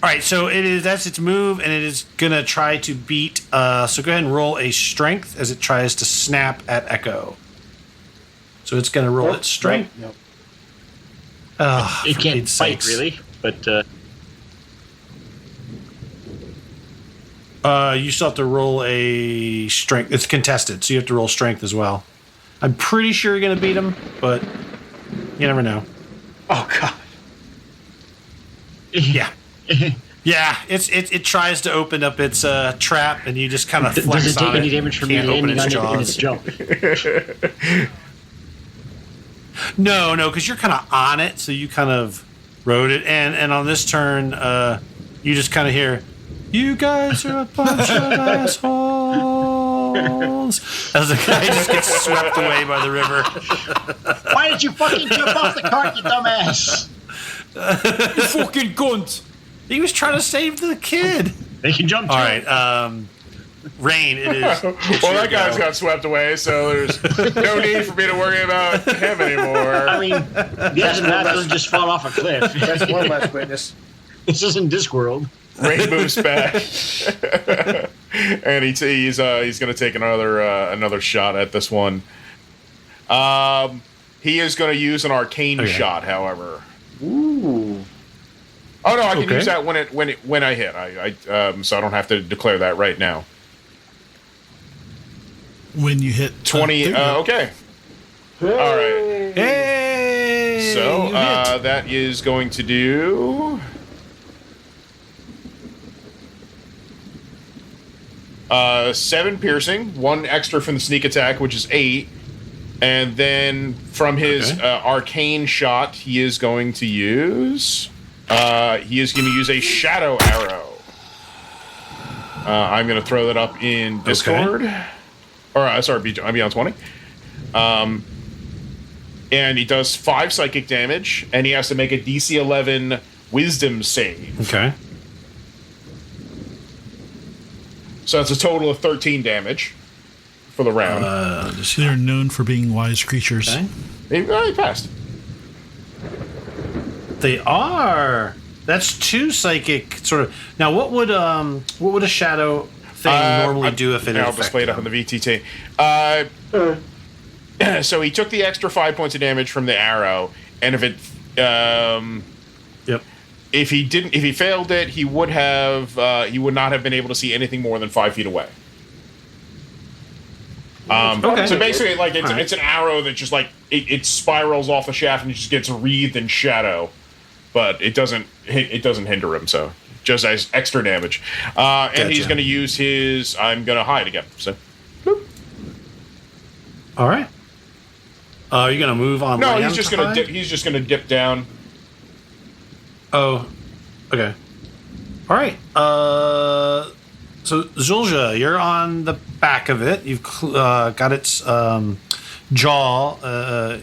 right. So that's its move, and it is gonna try to beat. So go ahead and roll a strength as it tries to snap at Echo. So it's gonna roll its strength. Nope. Oh, it for can't Pete's fight, sakes. really, but You still have to roll a strength. It's contested, so you have to roll strength as well. I'm pretty sure you're gonna beat him, but you never know. Oh God. Yeah. Yeah, it tries to open up its trap, and you just kind of does flex it take on any it. damage from you Can't open landing its on it in its jaws. jump? No, because you're kind of on it, so you kind of rode it. And on this turn, you just kind of hear, "You guys are a bunch of assholes," as the guy just gets swept away by the river. Why did you fucking jump off the cart, you dumbass? You fucking cunt. He was trying to save the kid. They can jump too. All right, Raine, it is. Well, that guy's got swept away, so there's no need for me to worry about him anymore. I mean, the astronaut doesn't just fall off a cliff. That's one less witness. This isn't Discworld. Raine moves back, and he's going to take another shot at this one. He is going to use an arcane shot, however. Ooh. Oh no, I can use that when I hit. So I don't have to declare that right now. When you hit 20. Okay. All right. Hey! So you hit. that is going to do 7 piercing, 1 extra from the sneak attack, which is 8, and then from his arcane shot, he is going to use a shadow arrow. I'm going to throw that up in Discord. Or sorry, Beyond 20. And he does 5 psychic damage, and he has to make a DC 11 Wisdom save. Okay. So that's a total of 13 damage for the round. They're known for being wise creatures. Okay. He passed. They are. That's 2 psychic sort of. Now, what would a shadow thing normally do if it I'll affected display it up them? on the VTT. So he took the extra 5 points of damage from the arrow, and if it, Yep. if he failed it, he would not have been able to see anything more than 5 feet away. Okay. So basically, like All right. it's an arrow that just like it spirals off the shaft and just gets wreathed in shadow, but it doesn't hinder him. So just as extra damage, and he's Gotcha. going to use his. I'm going to hide again. So All right. Are you going to move on? no, land he's just to going hide? to dip. He's just going to dip down. Oh, okay. All right. So Zuulja, you're on the back of it. You've got its jaw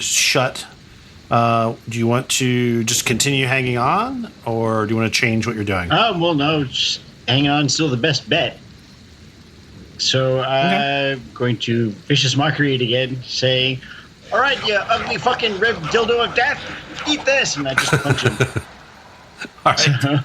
shut. Do you want to just continue hanging on, or do you want to change what you're doing? Well, no, just hanging on is still the best bet. So I'm going to vicious mockery it again, saying, "All right, you ugly fucking red dildo of death, eat this!" And I just punch him. All right. So,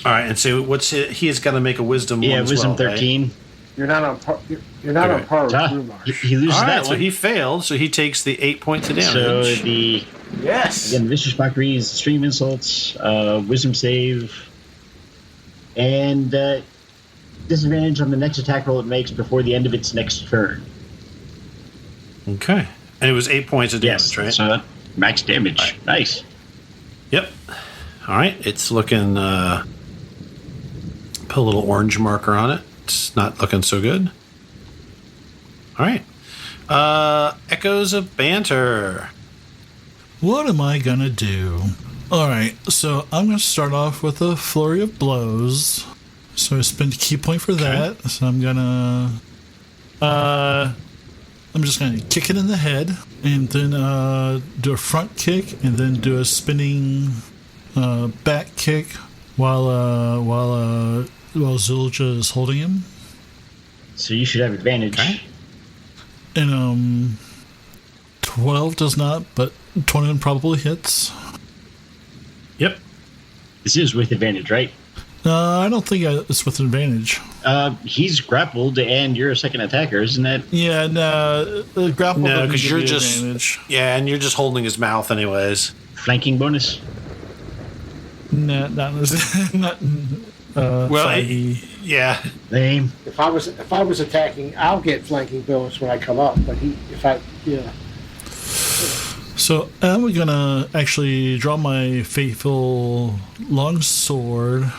All right. And so what's it? He has got to make a wisdom. yeah, one as wisdom well, right? 13. You're not on par. You're not on par with He, Gromarsh. he loses All right. that So one. he failed. So he takes the 8 points of damage. So the Yes. again, vicious mockery is extreme insults, wisdom save, and disadvantage on the next attack roll it makes before the end of its next turn. Okay. And it was 8 points of damage, Yes, right? so max damage. Nice. Yep. All right. It's looking. Put a little orange marker on it. It's not looking so good. All right. Echoes of banter. What am I gonna do? All right, so I'm gonna start off with a flurry of blows. So I spend a key point for that. So I'm gonna, I'm just gonna kick it in the head, and then do a front kick, and then do a spinning back kick while Zuulja is holding him. So you should have advantage. Okay. And 12 does not, but 21 probably hits. Yep. This is with advantage, right? I don't think it's with advantage. He's grappled, and you're a second attacker, isn't that? Yeah, no, grapple. No, doesn't because give you're you just advantage. and you're just holding his mouth, anyways. Flanking bonus? No, not Well, fighty. yeah. Lame. If I was attacking, I'll get flanking bonus when I come up. But So I'm gonna actually draw my faithful long sword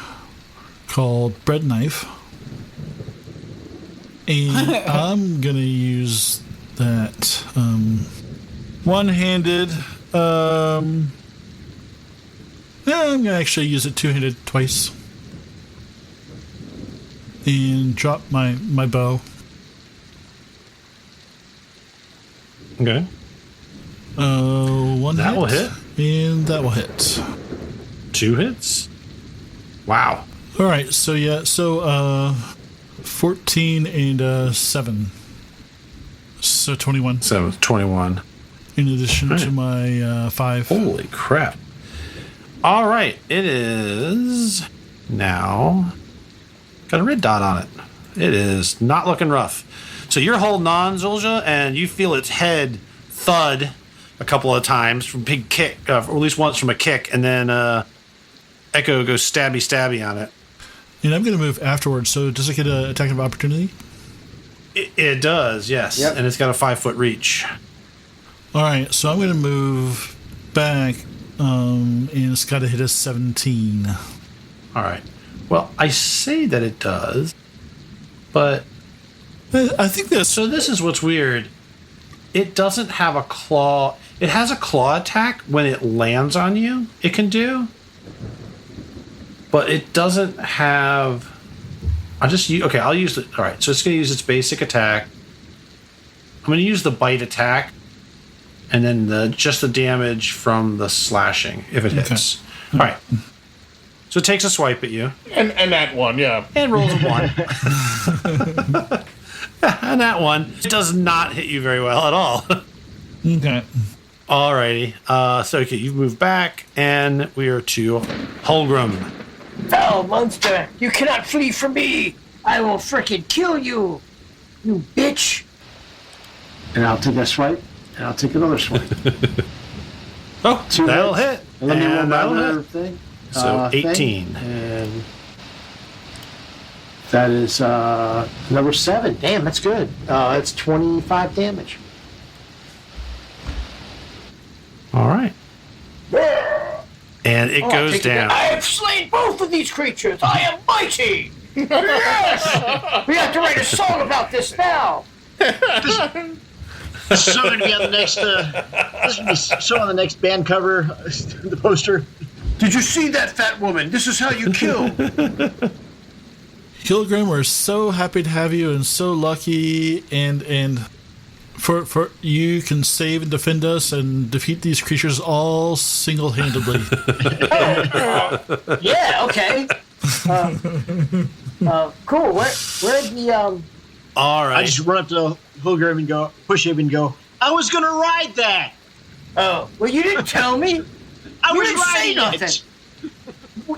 called bread knife, and I'm gonna use that one-handed. Yeah, I'm gonna actually use it two-handed twice, and drop my bow. Okay. One That hit, will hit. and that will hit. 2 hits. Wow. All right, so 14 and 7, so 21. 7, 21. In addition Right. to my 5. Holy crap. All right. It is now got a red dot on it. It is not looking rough. So you're holding on, Zuulja, and you feel its head thud a couple of times from big kick, or at least once from a kick, and then Echo goes stabby on it. And I'm going to move afterwards. So does it get an attack of opportunity? It does, yes. Yep. And it's got a 5-foot reach. All right, so I'm going to move back, and it's got to hit a 17. All right. Well, I say that it does, but I think that's so this is what's weird. It doesn't have a claw. It has a claw attack when it lands on you. It can do, but it doesn't have. I'll use it. All right. So it's going to use its basic attack. I'm going to use the bite attack, and then just the damage from the slashing if it hits. All right. So it takes a swipe at you And that one, yeah. and rolls a 1. And that one, it does not hit you very well at all. okay. Alrighty. So okay, you've moved back, and we are to Huilgrim. Foul monster, you cannot flee from me. I will frickin' kill you, you bitch. And I'll take a swipe, and I'll take another swipe. Oh, 2 that'll hits. hit. And let me roll And my that'll other hit. thing. So Thing. 18. And that is number 7. Damn, that's good. That's 25 damage. All right. And it goes down. I have slain both of these creatures. I am mighty. Yes. We have to write a song about this now. This is so going to be on the next. This will be so on the next band cover, the poster. Did you see that fat woman? This is how you kill. Huilgrim, we're so happy to have you and so lucky, and for you can save and defend us and defeat these creatures all single-handedly. Yeah. Okay. Cool. Where'd the All right. I just run up to Huilgrim and go, push him and go, I was going to ride that. Oh, well, you didn't tell me. I You was didn't say riding nothing.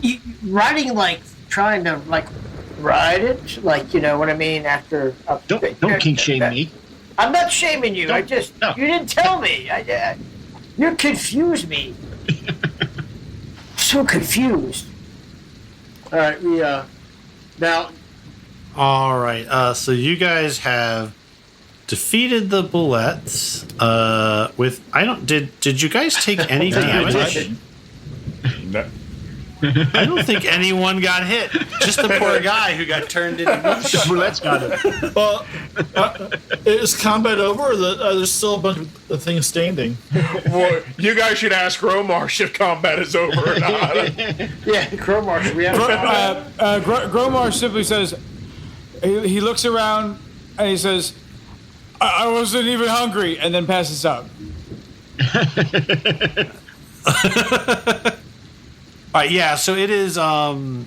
it. Riding, like, trying to, like, ride it? Like, you know what I mean? After... Don't kink shame me. I'm not shaming you. I just... No. You didn't tell me. You confused me. So confused. All right, we now. All right. So you guys have defeated the Bulettes. With I don't did you guys take any damage? No. I don't think anyone got hit. Just the poor guy who got turned into mush. Roulette's got it. Well, is combat over, or there's still a bunch of things standing? Well, you guys should ask Gromarsh if combat is over or not. Yeah, Gromarsh. We have. Gromarsh simply says, he looks around and he says, I wasn't even hungry, and then passes out. All right, yeah. So it is. The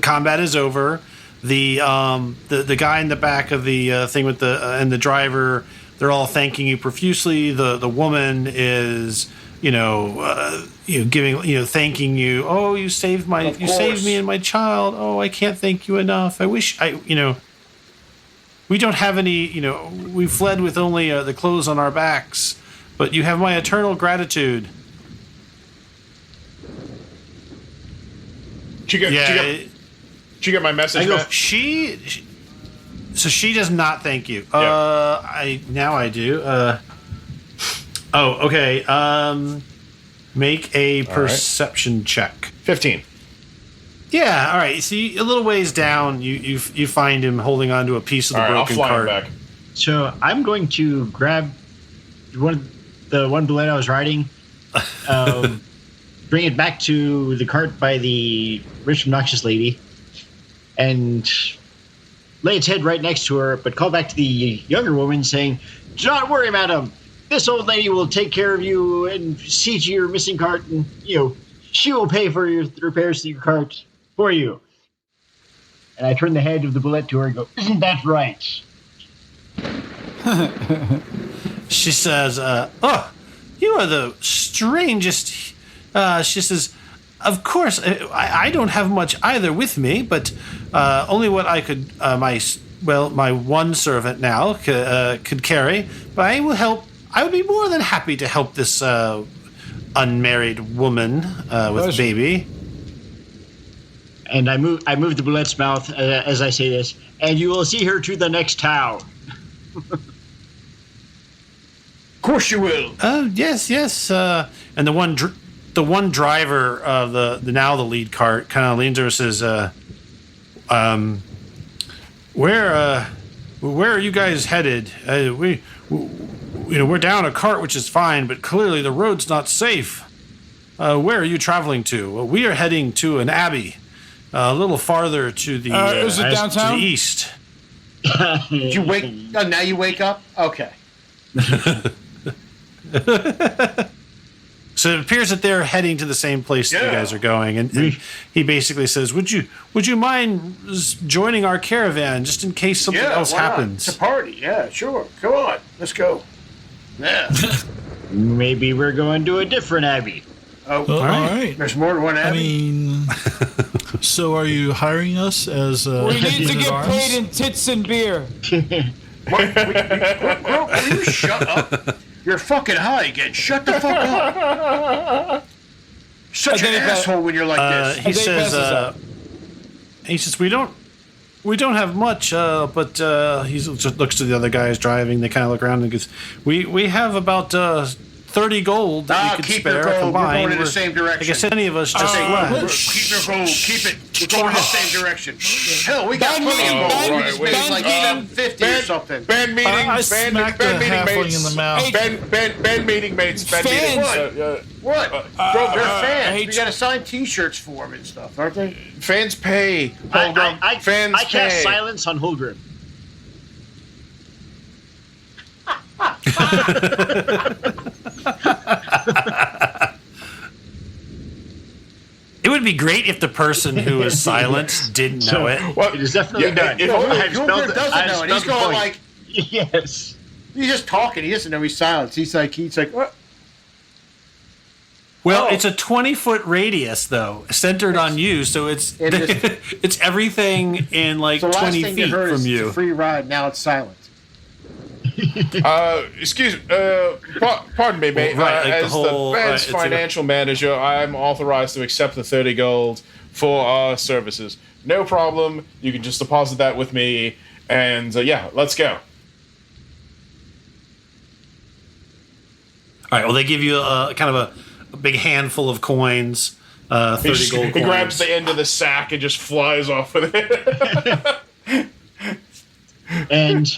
combat is over. The guy in the back of the thing with the and the driver, they're all thanking you profusely. The woman is, giving, thanking you. Oh, you saved me and my child. Oh, I can't thank you enough. I wish we don't have any. We fled with only the clothes on our backs, but you have my eternal gratitude. Did you get my message? Matt? She does not thank you. Yeah. I do. Okay. Make a perception check. 15. Yeah. All right. See, a little ways down, you find him holding onto a piece of the broken I'll fly cart. him back. So I'm going to grab the one Bulette I was riding, bring it back to the cart by the rich obnoxious lady, and lay its head right next to her, but call back to the younger woman saying, "Do not worry, madam. This old lady will take care of you and see to your missing cart, and she will pay for your repairs to your cart for you." And I turn the head of the Bulette to her and go, "Isn't that right?" She says, "Oh, you are the strangest." She says, "Of course, I don't have much either with me, but only what I could, my one servant now could carry. But I will help. I would be more than happy to help this unmarried woman with a baby." And I move the Bulette's mouth as I say this, and you will see her to the next town. Of course you will. Oh yes. And the one driver of the lead cart kind of leans over and says, "Where are you guys headed? We're down a cart, which is fine, but clearly the road's not safe. Where are you traveling to?" "Well, we are heading to an abbey, a little farther to the Is it downtown? to the east." Did you wake? Oh, now you wake up. Okay. So it appears that they're heading to the same place that you guys are going, and he basically says, "Would you mind joining our caravan just in case something else why not? happens?" It's a party. Yeah, sure. Come on, let's go. Yeah. Maybe we're going to a different abbey. Oh, All right. there's more than one I abbey. mean, so are you hiring us as We need to men at get arms? paid in tits and beer. Will you shut up? You're fucking high again. Shut the fuck up. Such an asshole when you're like this. He says, we don't have much, but he just looks to the other guys driving. They kind of look around and goes, we have about 30 gold that we could keep your spare gold. We're combined. going in the same direction. Like I said, any of us just Keep left. your gold. Keep it. We're going in the same direction. Hell, we got plenty of gold. Ben, We just made Ben, like Ben, 750 or something. Band meeting. I Band smacked the meeting halfling mates. in the mouth. Band meeting mates. Band meeting. Fans. What? They're fans. hate We got to sign T-shirts for them and stuff, aren't they? Fans pay. Huilgrim. Fans I cast pay. silence on Huilgrim. It would be great if the person who is silent didn't know it. Well, It is definitely done. if- No, I have Gilbert spelled it. doesn't I have know it. He's spelled the going point. like, Yes. he's just talking. He doesn't know he's silent. He's like, what? Well, it's a 20-foot radius, though, centered on you, so it's It is- it's everything in like The last 20 thing you feet heard from is you. it's a free ride. Now it's silent. Excuse pardon me, mate. Right, like the as whole- the band's it's like a- financial manager, I'm authorized to accept the 30 gold for our services. No problem. You can just deposit that with me, and yeah, let's go. All right, well, they give you a kind of a big handful of coins, 30 gold He coins. grabs the end of the sack and just flies off with it. And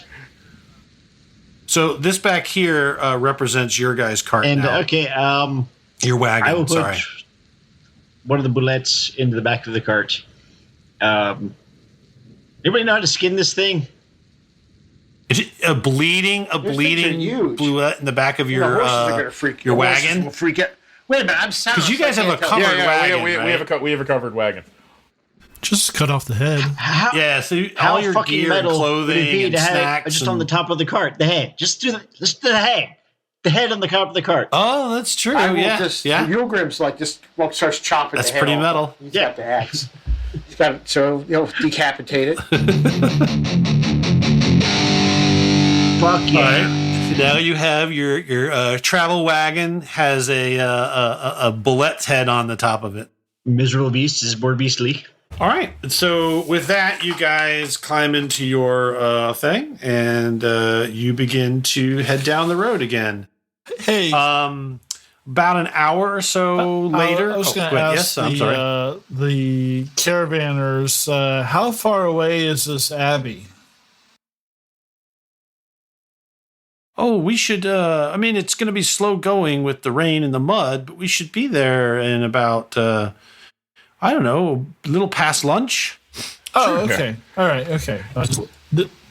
So this back here represents your guys' cart now. okay, Your wagon, I will put sorry. one of the bullets into the back of the cart. Anybody know how to skin this thing? Is it a bleeding huge. bulette in the back of The your horses are gonna freak. your the horses wagon? will freak out. Wait a minute, I'm silent. Because you guys have a covered wagon, we right? have a covered wagon. Just cut off the head. How, Yeah, so how all your fucking gear and metal would it be clothing and to have it snacks. just on the top of the cart? The head. Just do the head. The head on the top of the cart. Oh, that's true. I will Yeah, just. yeah. Huilgrim's like just starts chopping. That's the head pretty off. metal. He's Yeah. got the axe. He's got it, so you'll decapitate it. Fuck yeah. All right. Now you have your travel wagon has a bullet's head on the top of it. Miserable beast is more beastly. All right. So with that, you guys climb into your thing, and you begin to head down the road again. Hey, About an hour or so later. I was going go to ahead. ask Yes, I'm sorry. the caravanners, how far away is this abbey? Oh, we should. I mean, it's going to be slow going with the rain and the mud, but we should be there in about. I don't know, a little past lunch. Oh, okay. All right. Okay.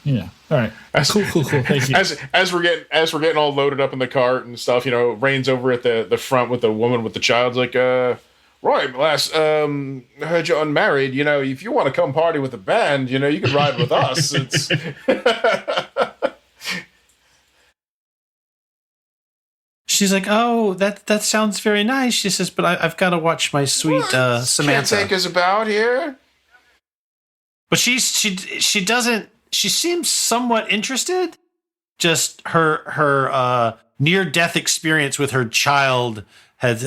Yeah. All right. Cool. Thank you. As we're getting all loaded up in the cart and stuff, Raine's over at the front with the woman with the child's like, Roy, last I heard you're unmarried. If you want to come party with the band, you can ride with us. It's She's like, "Oh, that sounds very nice." She says, "But I've got to watch my sweet Can't Samantha." take us about here. But she doesn't. She seems somewhat interested. Just her near death experience with her child has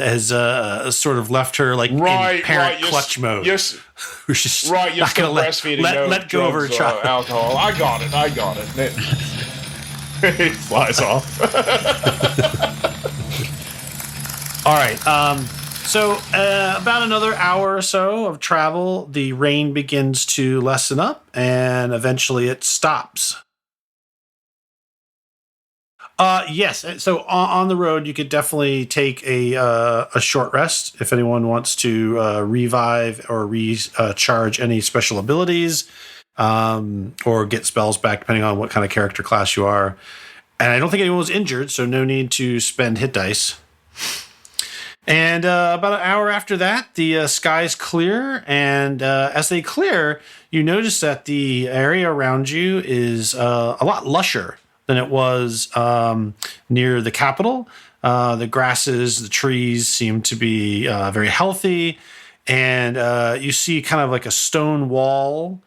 sort of left her like in parent clutch mode. Yes, We're just right. You're not still gonna breastfeeding. let go of her drugs or child. alcohol. I got it. He flies off. All right. So about another hour or so of travel, the rain begins to lessen up, and eventually it stops. Yes. So on the road, you could definitely take a short rest if anyone wants to revive or recharge any special abilities, or get spells back depending on what kind of character class you are. And I don't think anyone was injured, so no need to spend hit dice. And about an hour after that, the skies clear, and as they clear, you notice that the area around you is a lot lusher than it was near the capital. The grasses, the trees seem to be very healthy. And you see kind of like a stone wall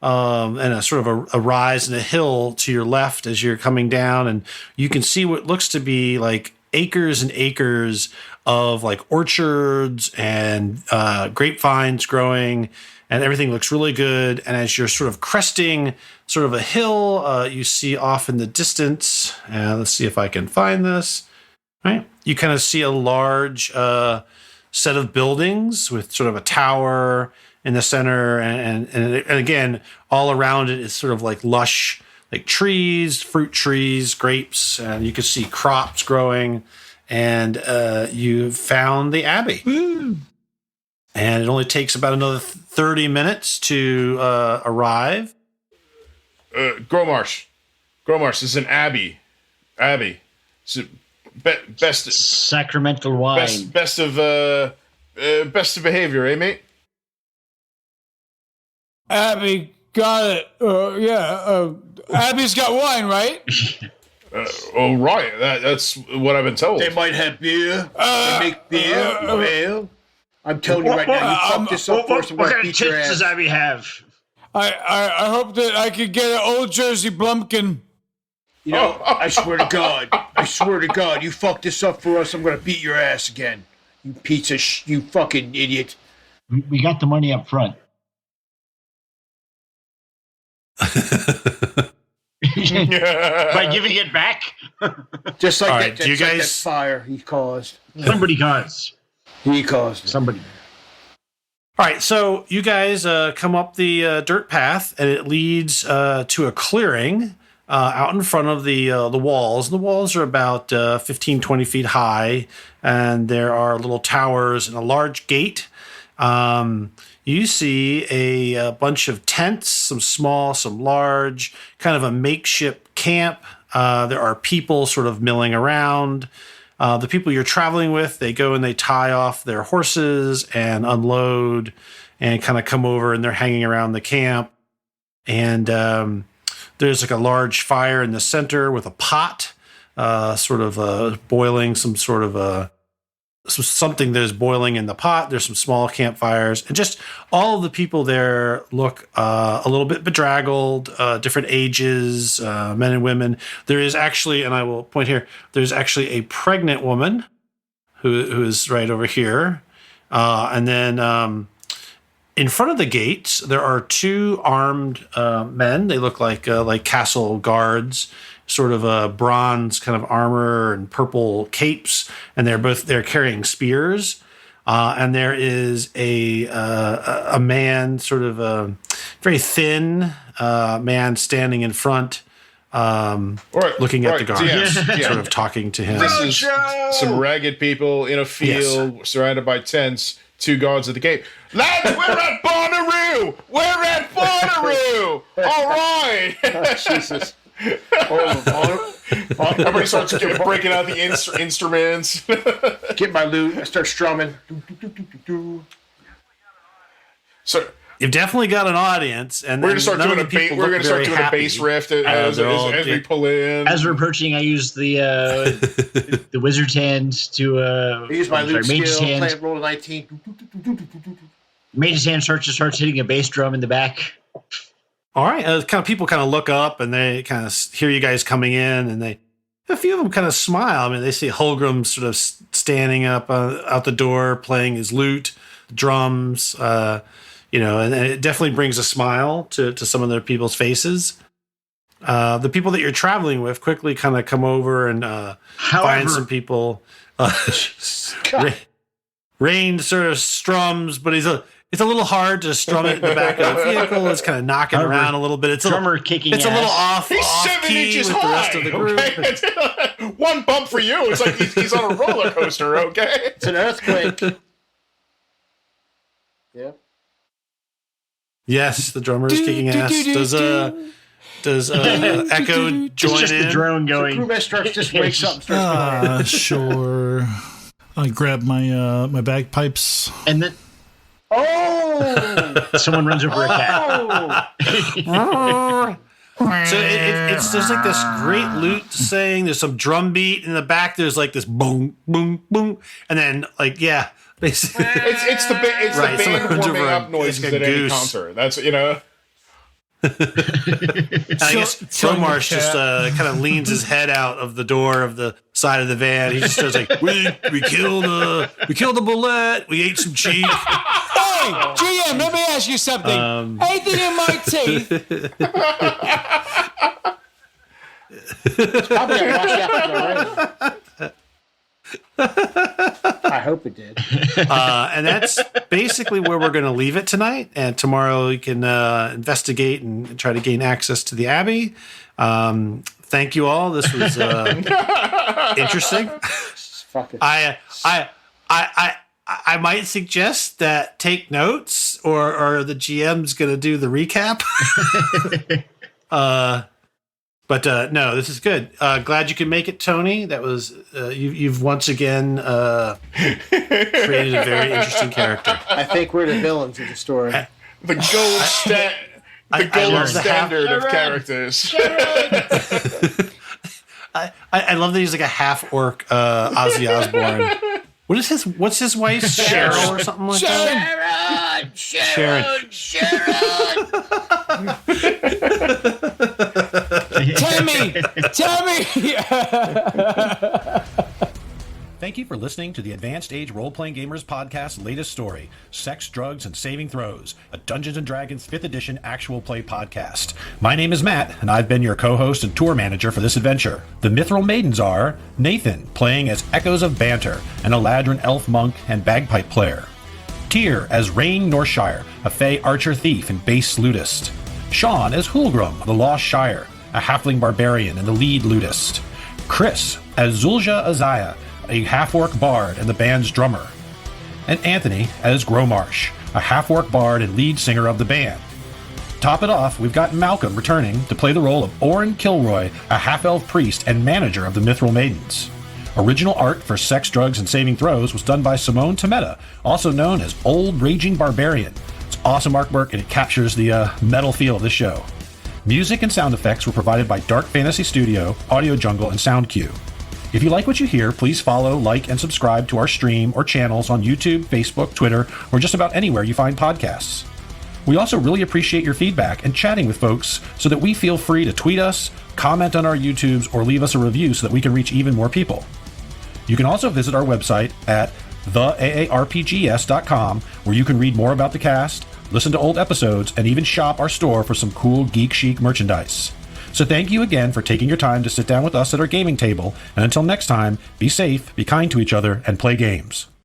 and a sort of a rise and a hill to your left as you're coming down. And you can see what looks to be like acres and acres of like orchards and grapevines growing, and everything looks really good. And as you're sort of cresting sort of a hill, you see off in the distance, let's see if I can find this. Right, you kind of see a large set of buildings with sort of a tower in the center, and again, all around it is sort of like lush, like trees, fruit trees, grapes, and you can see crops growing. And you've found the abbey. Woo. And it only takes about another 30 minutes to arrive. Gromarsh, this is an abbey. It's best sacramental wine. Best of behavior, eh, mate? Abbey, got it. Abbey's got wine, right? Right. That's what I've been told. They might have beer. They make beer. Well, I'm telling you right now, you fuck this up first. What kind of tits does Abbey have? I hope that I could get an old Jersey Blumpkin. You know, I swear to God, you fuck this up for us, I'm gonna beat your ass again. You you fucking idiot. We got the money up front. By giving it back? Just like right, that, like that fire he caused. Somebody caused. He caused it. Somebody. All right, so you guys come up the dirt path, and it leads to a clearing out in front of the walls. The walls are about 15, 20 feet high, and there are little towers and a large gate. You see a bunch of tents, some small, some large, kind of a makeshift camp. There are people sort of milling around. The people you're traveling with, they go and they tie off their horses and unload and kind of come over, and they're hanging around the camp. And there's like a large fire in the center with a pot, sort of boiling some sort of something that is boiling in the pot. There's some small campfires, and just all of the people there look a little bit bedraggled, different ages, men and women. There is actually, and I will point here, there's actually a pregnant woman who is right over here. And then in front of the gates, there are two armed men. They look like castle guards, sort of a bronze kind of armor and purple capes, and they're carrying spears. And there is a man, sort of a very thin man, standing in front, looking at the guard, sort of talking to him. This is some ragged people in a field surrounded by tents. Two guards at the gate. Lads, we're at Bonnaroo! We're at Bonnaroo! All right! Jesus. Everybody starts breaking out the instruments. Get my loot. I start strumming. So you've definitely got an audience, and we're going to start doing a bass riff as we pull in. As we're approaching, I use the wizard's hand to I use my loot skill. Play roll 19. Mage's hand starts hitting a bass drum in the back. All right, people kind of look up, and they kind of hear you guys coming in, and a few of them kind of smile. I mean, they see Huilgrim sort of standing up out the door, playing his lute, drums, and it definitely brings a smile to some of their people's faces. The people that you're traveling with quickly kind of come over and find some people. Raine sort of strums, but it's a little hard to strum it in the back of the vehicle. It's kind of knocking around a little bit. It's kicking. It's a little off. He's off 7 key inches with high. The rest of the group. Okay? One bump for you. It's like he's on a roller coaster. Okay, it's an earthquake. Yeah. Yes, the drummer is kicking ass. Does Echo join just in? The drone going. The crewmaster just wakes up and starts sure. I grab my bagpipes. And then someone runs over a cat. So it's there's like this great lute saying. There's some drum beat in the back. There's like this boom, boom, boom, and then like basically it's the band warming up noises like at any goose. concert. That's I guess Gromarsh just kind of leans his head out of the door of the side of the van. He just starts like, we killed a bulette. We ate some cheese. Hey, GM, let me ask you something. Anything in my teeth? Probably I watched that already. I hope it did. And that's basically where we're going to leave it tonight. And tomorrow we can investigate and try to gain access to the abbey. Thank you all. This was interesting. Fucking. I might suggest that take notes, or the GM's going to do the recap. But no, this is good. Glad you could make it, Tony. That was you've once again created a very interesting character. I think we're the villains of the story. the gold standard of characters. I love that he's like a half-orc Ozzy Osbourne. What's his wife's Cheryl or something like that? Sharon. Tammy. Thank you for listening to the Advanced Age Role-Playing Gamers Podcast's latest story, Sex, Drugs, and Saving Throws, a Dungeons & Dragons 5th Edition actual play podcast. My name is Matt, and I've been your co-host and tour manager for this adventure. The Mithril Maidens are Nathan, playing as Echoes of Banter, an Eladrin elf monk and bagpipe player. Tyr as Raine Northshire, a Fae Archer-Thief and bass lutist. Sean as Huilgrim, the Lost Shire, a halfling barbarian and the lead lutist. Chris as Zuulja Azaya, a half-orc bard and the band's drummer. And Anthony as Gromarsh, a half-orc bard and lead singer of the band. Top it off, we've got Malcolm returning to play the role of Orin Kilroy, a half-elf priest and manager of the Mithril Maidens. Original art for Sex, Drugs, and Saving Throws was done by Simone Tometa, also known as Old Raging Barbarian. It's awesome artwork and it captures the metal feel of the show. Music and sound effects were provided by Dark Fantasy Studio, Audio Jungle, and SoundQ. If you like what you hear, please follow, like, and subscribe to our stream or channels on YouTube, Facebook, Twitter, or just about anywhere you find podcasts. We also really appreciate your feedback and chatting with folks so that we feel free to tweet us, comment on our YouTubes, or leave us a review so that we can reach even more people. You can also visit our website at theaarpgs.com, where you can read more about the cast, listen to old episodes, and even shop our store for some cool geek chic merchandise. So thank you again for taking your time to sit down with us at our gaming table, and until next time, be safe, be kind to each other, and play games.